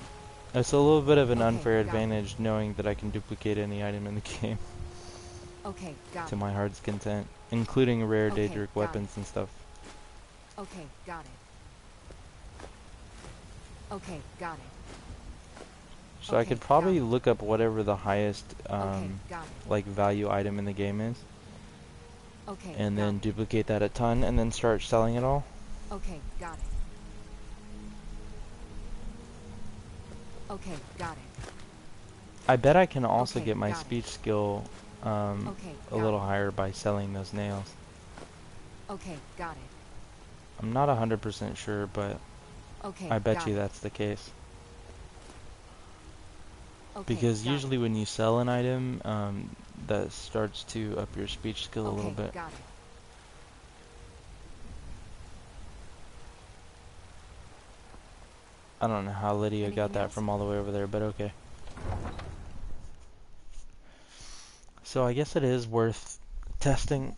It's a little bit of an Okay, unfair got it. advantage knowing that I can duplicate any item in the game Okay, got to it. my heart's content, including rare Okay, Daedric got weapons and stuff. Okay, got it. Okay, got it. So I Okay, could got probably it. look up whatever the highest Okay, got it. like value item in the game is, Okay, and got then it. duplicate that a ton, and then start selling it all. Okay, got it. Okay, got it. I bet I can also Okay, get my got it. speech skill Okay, a got little it. higher by selling those nails. Okay, got it. I'm not 100% sure, but Okay, I bet got you it. that's the case. Okay, Because got usually it. when you sell an item, that starts to up your speech skill a little Okay, bit. got it. I don't know how Lydia got Anything that else? from all the way over there, but okay. So I guess it is worth testing.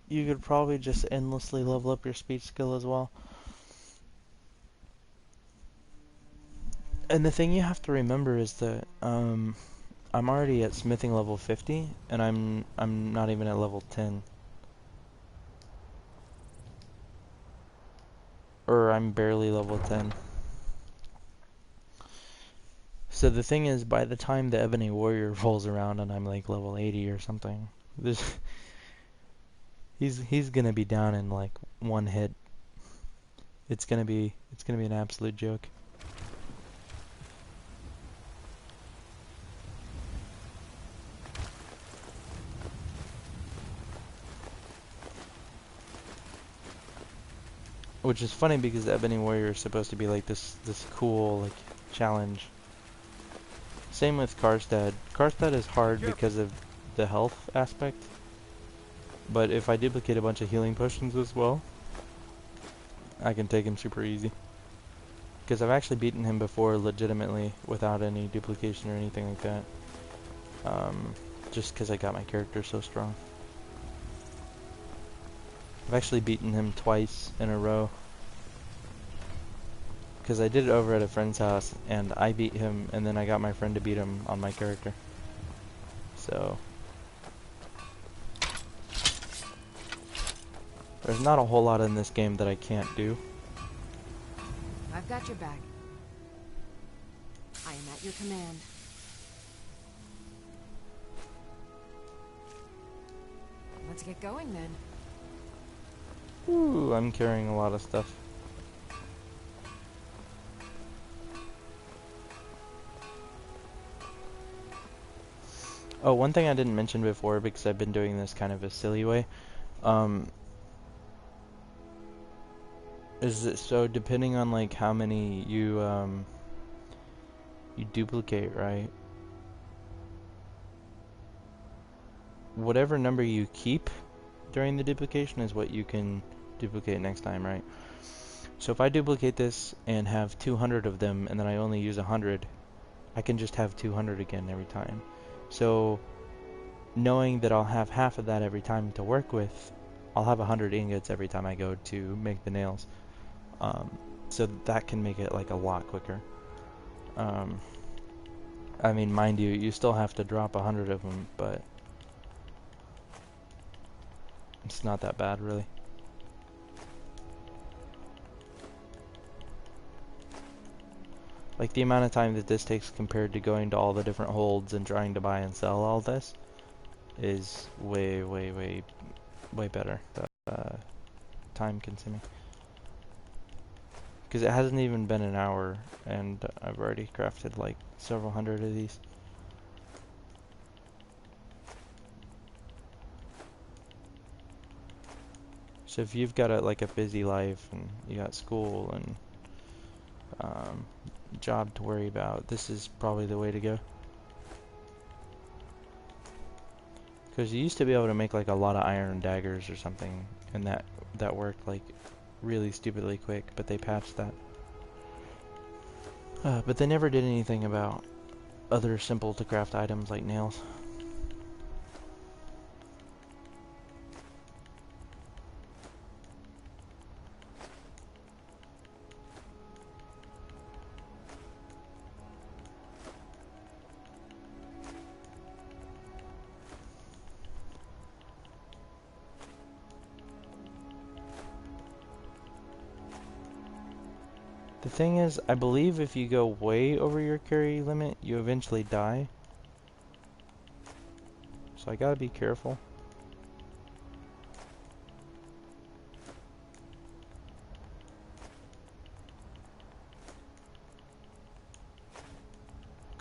You could probably just endlessly level up your speech skill as well. And the thing you have to remember is that I'm already at smithing level 50, and I'm not even at level 10. Or I'm barely level 10. So the thing is, by the time the Ebony Warrior rolls around and I'm like level 80 or something, this he's gonna be down in like one hit. It's gonna be an absolute joke. Which is funny because the Ebony Warrior is supposed to be like this cool like challenge. Same with Karstad. Karstad is hard because of the health aspect. But if I duplicate a bunch of healing potions as well, I can take him super easy. Because I've actually beaten him before legitimately without any duplication or anything like that. Just because I got my character so strong. I've actually beaten him twice in a row. Because I did it over at a friend's house, and I beat him, and then I got my friend to beat him on my character. So there's not a whole lot in this game that I can't do. I've got your back. I am at your command. Let's get going then. Ooh, I'm carrying a lot of stuff. Oh, one thing I didn't mention before, because I've been doing this kind of a silly way, is that so depending on like how many you duplicate, right? Whatever number you keep during the duplication is what you can duplicate next time, right? So if I duplicate this and have 200 of them, and then I only use 100, I can just have 200 again every time. So knowing that I'll have half of that every time to work with, I'll have 100 ingots every time I go to make the nails. So that can make it like a lot quicker. I mean, mind you, you still have to drop 100 of them, but it's not that bad, really. Like, the amount of time that this takes compared to going to all the different holds and trying to buy and sell all this is way, way, way, way better. Time consuming. Because it hasn't even been an hour, and I've already crafted like several hundred of these. So if you've got like a busy life and you got school and job to worry about, this is probably the way to go. Because you used to be able to make like a lot of iron daggers or something, and that worked like really stupidly quick, but they patched that. But they never did anything about other simple to craft items like nails. The thing is, I believe if you go way over your carry limit, you eventually die. So I gotta be careful.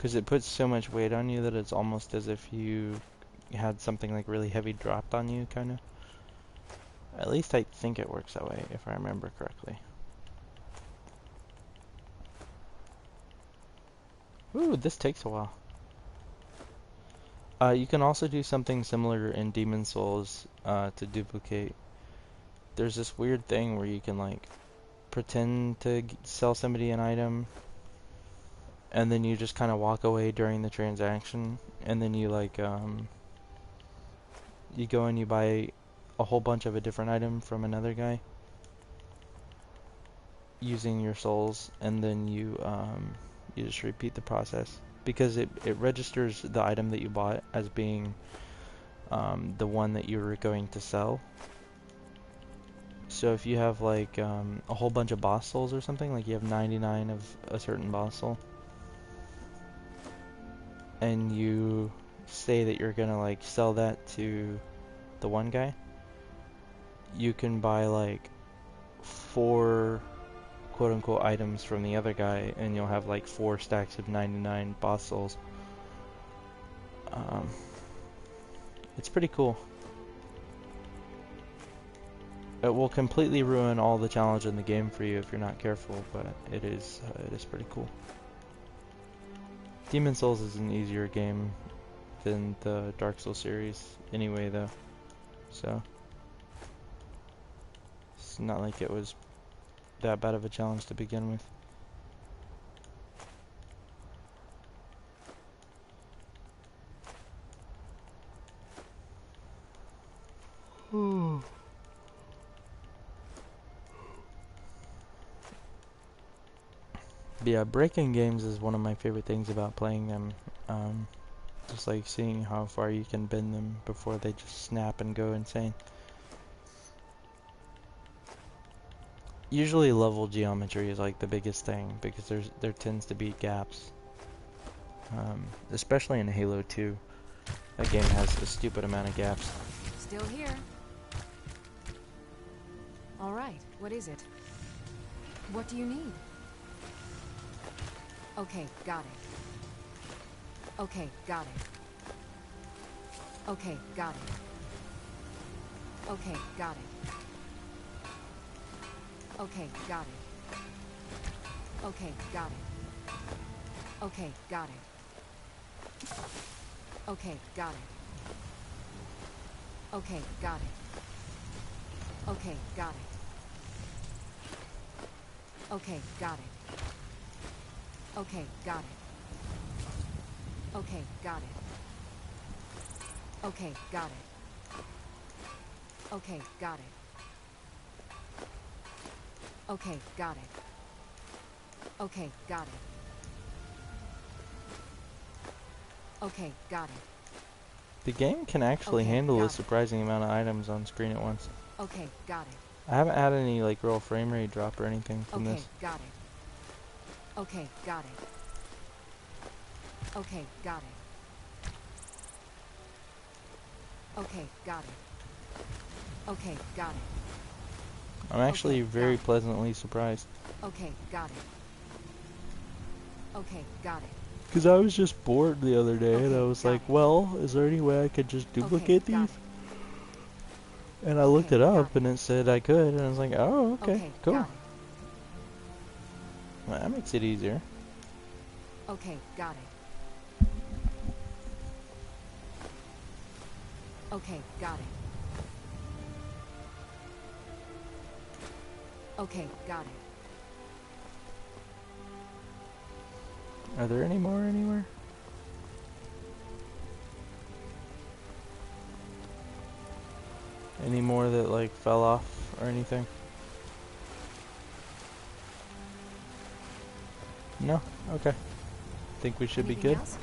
Because it puts so much weight on you that it's almost as if you had something like really heavy dropped on you, kind of. At least I think it works that way, if I remember correctly. Ooh, this takes a while. You can also do something similar in Demon Souls to duplicate. There's this weird thing where you can like pretend to sell somebody an item, and then you just kind of walk away during the transaction, and then you like you go and you buy a whole bunch of a different item from another guy using your souls, and then you just repeat the process because it registers the item that you bought as being the one that you were going to sell. So if you have like a whole bunch of boss souls or something, like you have 99 of a certain boss soul, and you say that you're gonna like sell that to the one guy, you can buy like 4 quote-unquote items from the other guy, and you'll have like 4 stacks of 99 boss souls. It's pretty cool. It will completely ruin all the challenge in the game for you if you're not careful, but it is pretty cool. Demon Souls is an easier game than the Dark Souls series anyway, though, so it's not like it was that bad of a challenge to begin with. But yeah, breaking games is one of my favorite things about playing them. Just like seeing how far you can bend them before they just snap and go insane. Usually level geometry is like the biggest thing because there tends to be gaps. Especially in Halo 2. That game has a stupid amount of gaps. Still here. All right, what is it? What do you need? Okay, got it. Okay, got it. Okay, got it. Okay, got it. Okay, got it. Okay, got it. Okay, got it. Okay, got it. Okay, got it. Okay, got it. Okay, got it. Okay, got it. Okay, got it. Okay, got it. Okay, got it. Okay, got it. Okay, got it. Okay, got it. The game can actually Okay, handle got a it. surprising amount of items on screen at once. Okay, got it. I haven't had any like real frame rate drop or anything from Okay, this. got it. Okay, got it. Okay, got it. Okay, got it. Okay, got it. I'm actually Okay, very got it. pleasantly surprised. Okay, got it. Okay, got it. Because I was just bored the other day and I Okay, was got like, it. well, is there any way I could just duplicate Okay, got these? it. And I looked Okay, it got up and it said I could, and I was like, oh, okay, Okay, cool. got it. Well, that makes it easier. Okay, got it. Okay, got it. Okay, got it. Are there any more anywhere? Any more that like fell off or anything? No? Okay. Think we should be Anything good? else?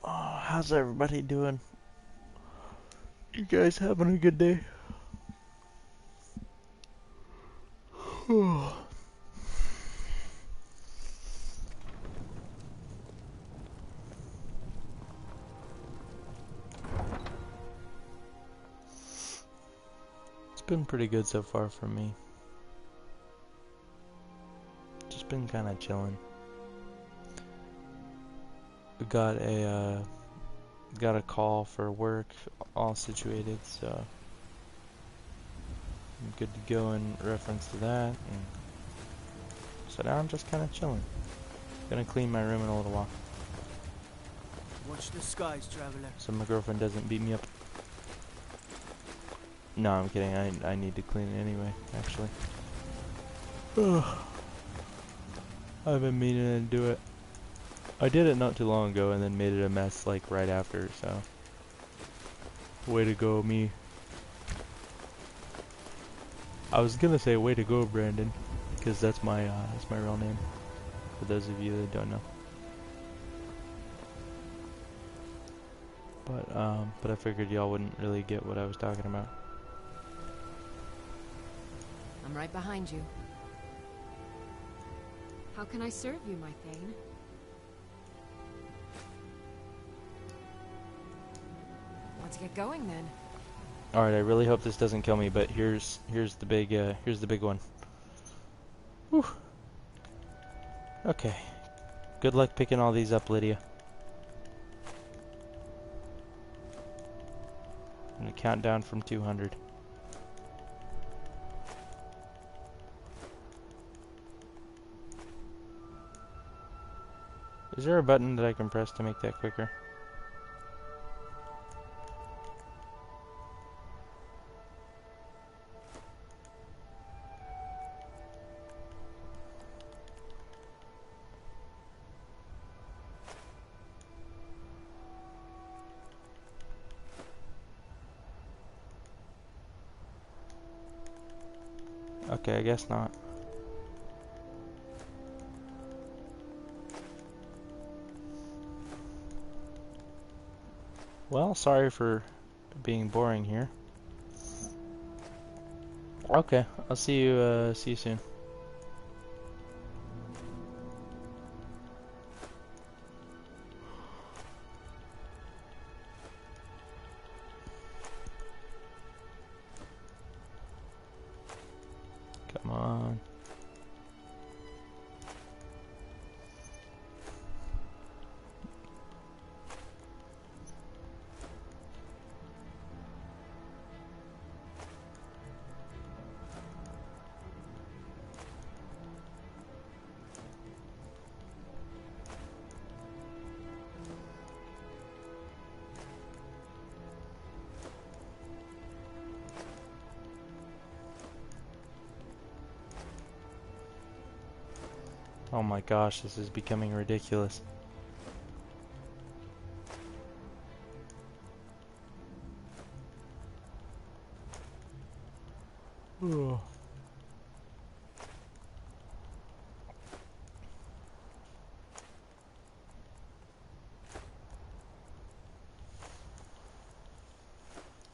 Oh, how's everybody doing? You guys having a good day? been pretty good so far for me. Just been kind of chilling. Got a call for work, all situated, so I'm good to go in reference to that. And so now I'm just kind of chilling. Gonna clean my room in a little while, Watch the skies, traveler. so my girlfriend doesn't beat me up. No, I'm kidding. I need to clean it anyway, actually. I've been meaning to do it. I did it not too long ago and then made it a mess like right after, so way to go, me. I was gonna say way to go, Brandon, because that's my real name, for those of you that don't know. But I figured y'all wouldn't really get what I was talking about. I'm right behind you. How can I serve you, my Thane? Let's get going then. All right, I really hope this doesn't kill me, but here's the big one. Whew. Okay. Good luck picking all these up, Lydia. I'm gonna count down from 200. Is there a button that I can press to make that quicker? Okay, I guess not. Well, sorry for being boring here. Okay, I'll see you soon. Come on. Oh my gosh, this is becoming ridiculous. Ugh.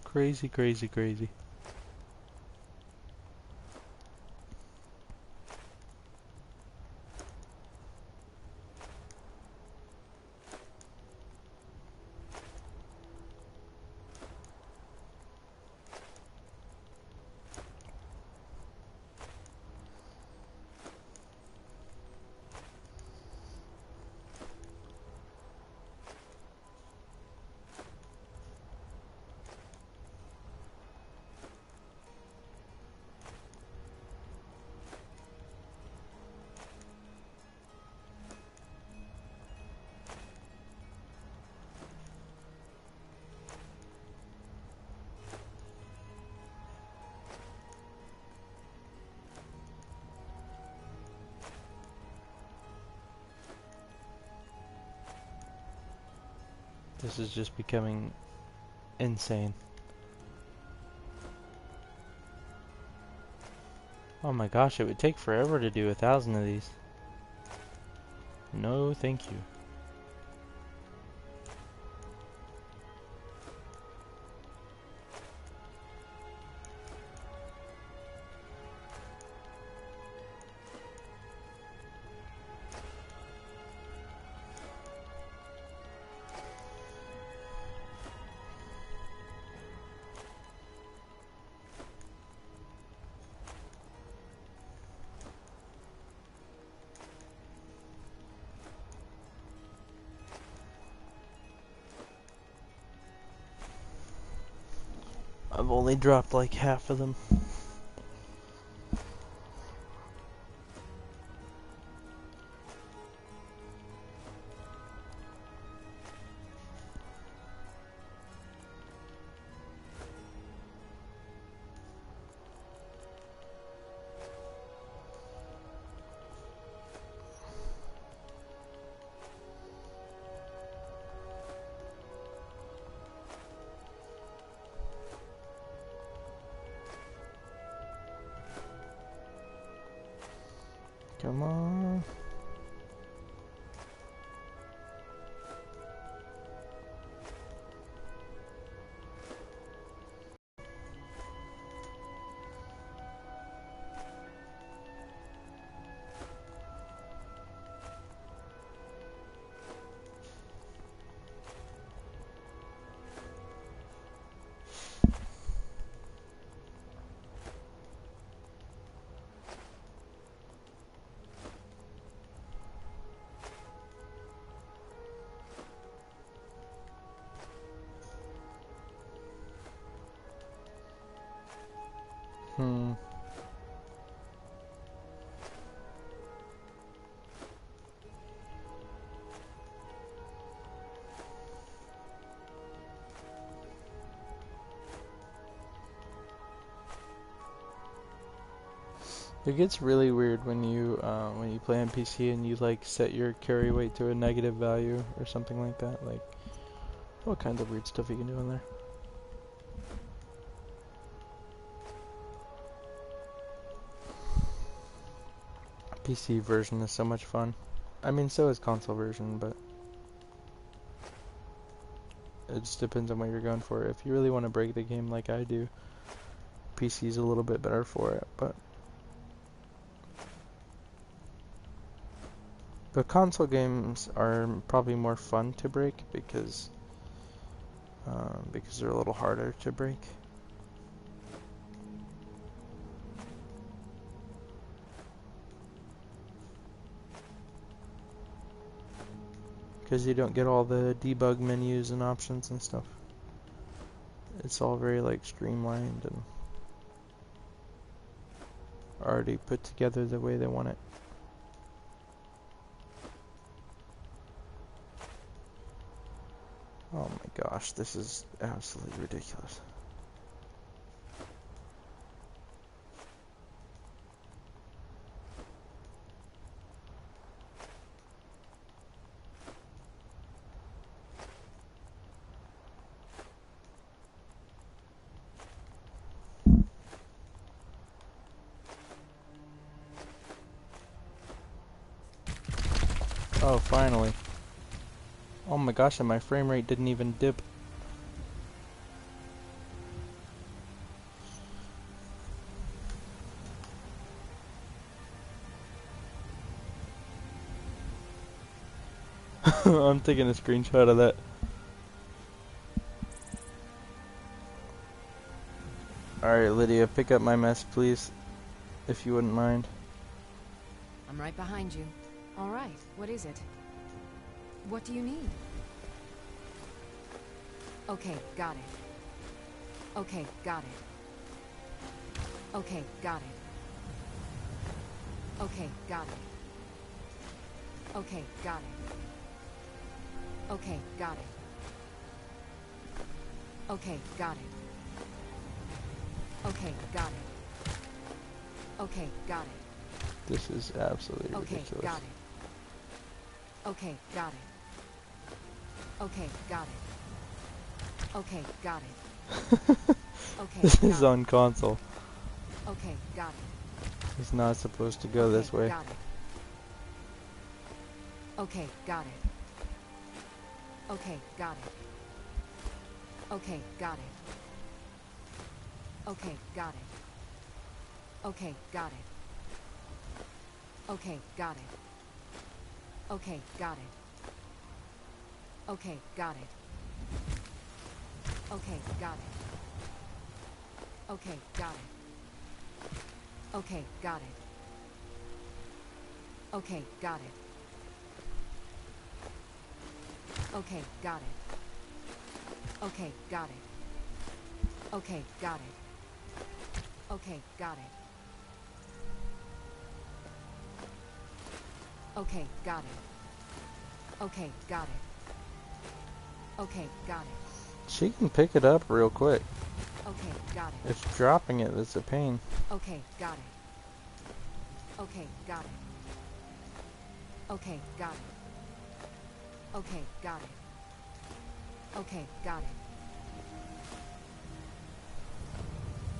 Crazy, crazy, crazy. This is just becoming insane. Oh my gosh, it would take forever to do 1,000 of these. No, thank you. I've only dropped like half of them. Come on. It gets really weird when you play on PC and you like set your carry weight to a negative value or something like that. Like, what kinds of weird stuff you can do in there. PC version is so much fun. I mean, so is console version, but it just depends on what you're going for. If you really want to break the game like I do, PC is a little bit better for it, but the console games are probably more fun to break because they're a little harder to break. Because you don't get all the debug menus and options and stuff. It's all very like streamlined and already put together the way they want it. Oh my gosh, this is absolutely ridiculous. Oh, finally. Oh my gosh, and my frame rate didn't even dip. I'm taking a screenshot of that. Alright, Lydia, pick up my mess, please. If you wouldn't mind. I'm right behind you. All right, what is it? What do you need? Okay, got it. Okay, got it. Okay, got it. Okay, got it. Okay, got it. Okay, got it. Okay, got it. Okay, got it. Okay, got it. This is absolutely ridiculous. Okay, got it. Okay, got it. Okay, got it. Okay, got it. Okay, This is on console. Okay, got it. It's not supposed to go this way. Got it. Okay, got it. Okay, got it. Okay, got it. Okay, got it. Okay, got it. Okay, got it. Okay, got it. Okay, got it. Okay, got it. Okay, got it. Okay, got it. Okay, got it. Okay, got it. Okay, got it. Okay, got it. Okay, got it. Okay, got it. Okay, got it. Okay, got it. She can pick it up real quick. Okay, got it. It's dropping it that's a pain. Okay, got it. Okay, got it. Okay, got it. Okay, got it. Okay, got it.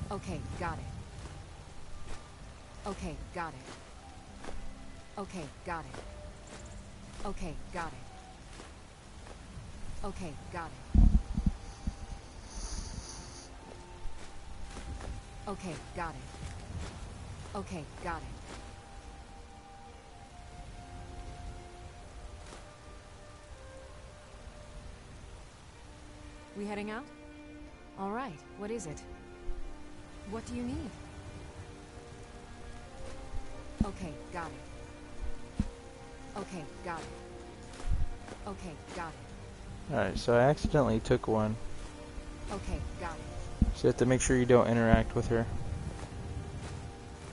Okay, got it. Okay, got it. Okay, got it. Okay, got it. Okay, got it. Okay, got it. Okay, got it. We heading out? All right, what is it? What do you need? Okay, got it. Okay, got it. Okay, got it. Alright, so I accidentally took one. Okay, got it. So you have to make sure you don't interact with her.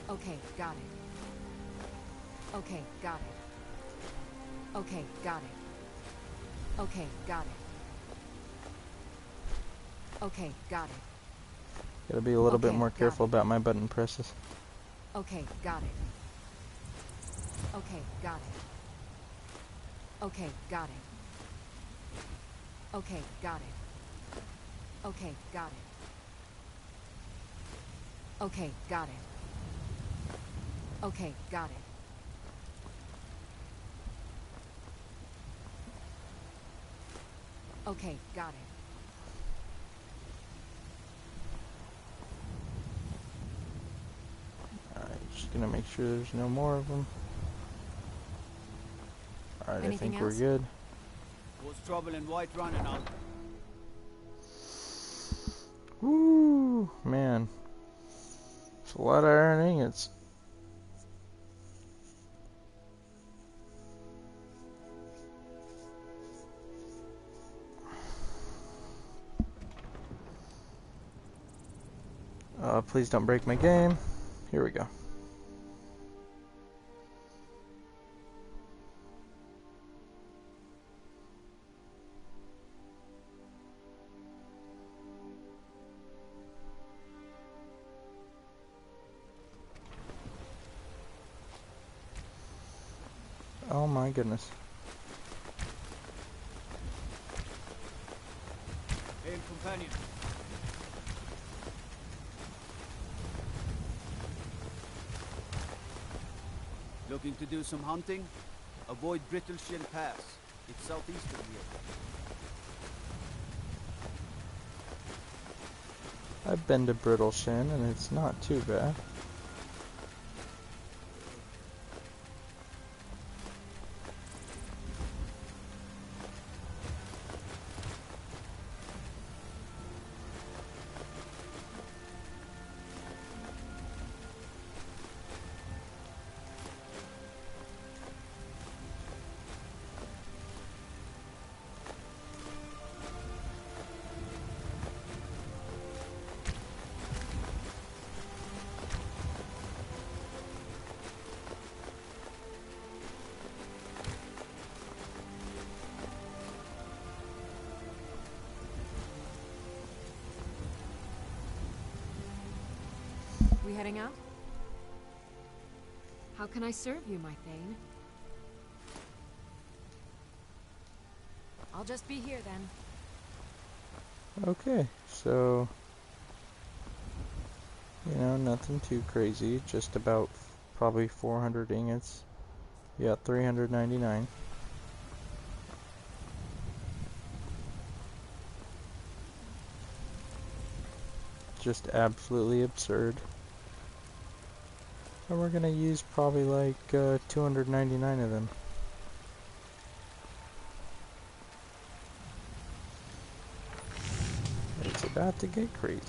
Okay, got it. Okay, got it. Okay, got it. Okay, got it. Okay, got it. Gotta be a little bit Okay, more got careful it. about my button presses. Okay, got it. Okay, got it. Okay, got it. Okay, got it. Okay, got it. Okay, got it. Okay, got it. Okay, got it. Alright, just gonna make sure there's no more of them. Alright, I Anything think we're else? good. What's trouble in White running out? Woo, man. It's a lot of iron ingots. Please don't break my game. Here we go. Oh my goodness. Hey, companion. Looking to do some hunting? Avoid Brittleshin Pass. It's southeast of here. I've been to Brittleshin and it's not too bad. We heading out? How can I serve you, my Thane? I'll just be here then. Okay, so you know, nothing too crazy, just about probably 400 ingots. Yeah, 399. Just absolutely absurd. And we're gonna use probably like 299 of them. It's about to get crazy.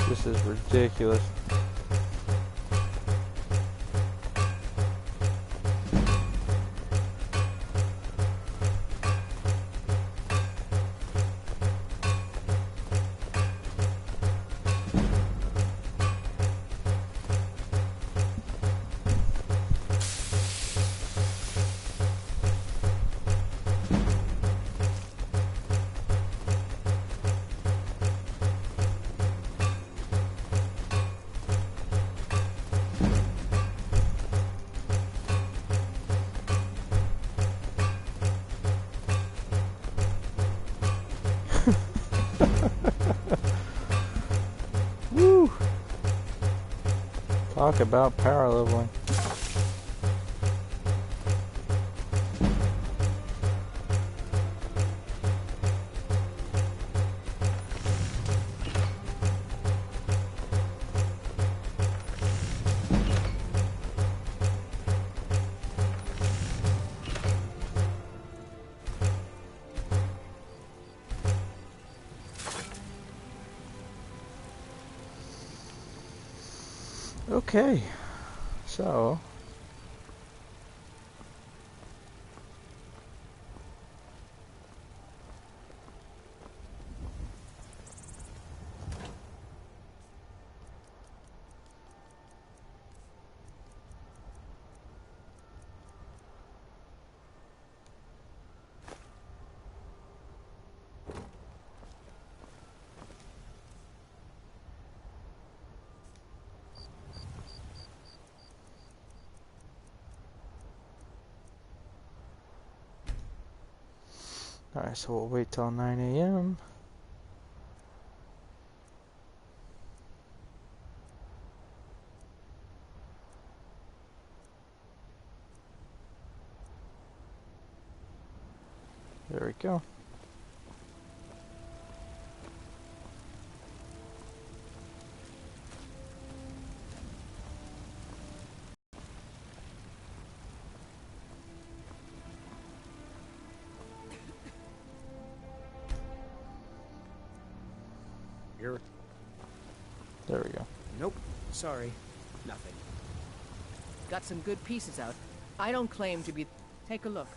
This is ridiculous. Woo! Talk about power leveling. Okay, so alright, so we'll wait till 9 a.m. There we go. You're... There we go. Nope. Sorry. Nothing. Got some good pieces out. I don't claim to be... Take a look.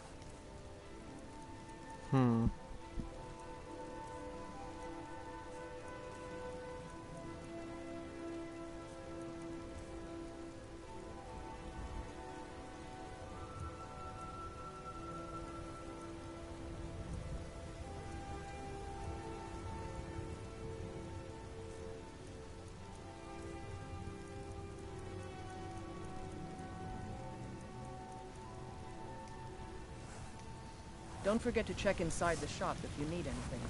Don't forget to check inside the shop if you need anything.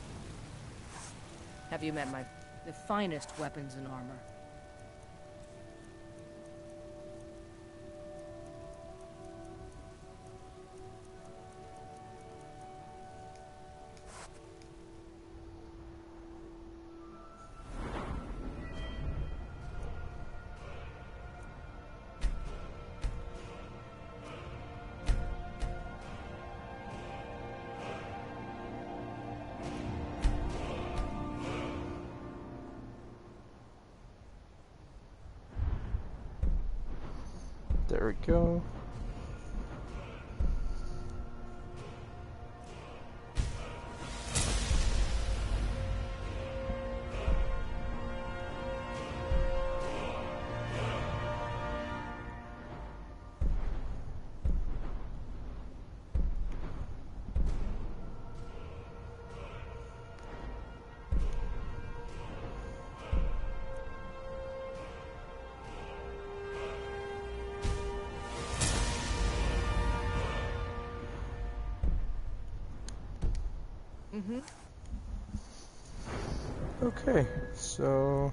Have you met the finest weapons and armor? There we go. Mm-hmm. Okay, so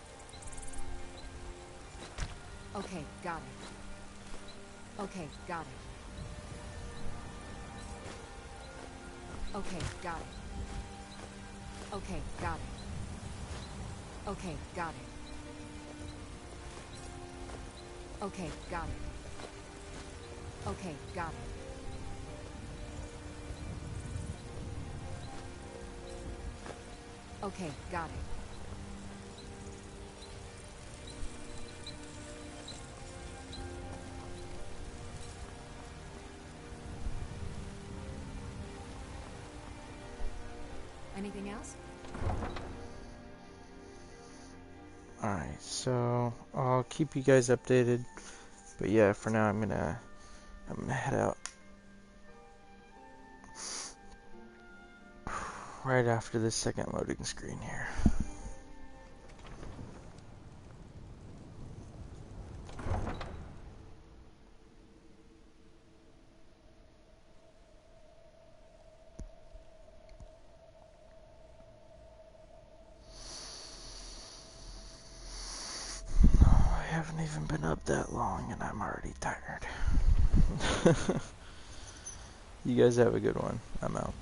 Okay, got it. Okay, got it. Okay, got it. Okay, got it. Okay, got it. Okay, got it. Okay, got it. Okay, got it. Anything else? Alright, so I'll keep you guys updated. But yeah, for now I'm gonna head out right after this second loading screen here. I haven't even been up that long and I'm already tired. You guys have a good one. I'm out.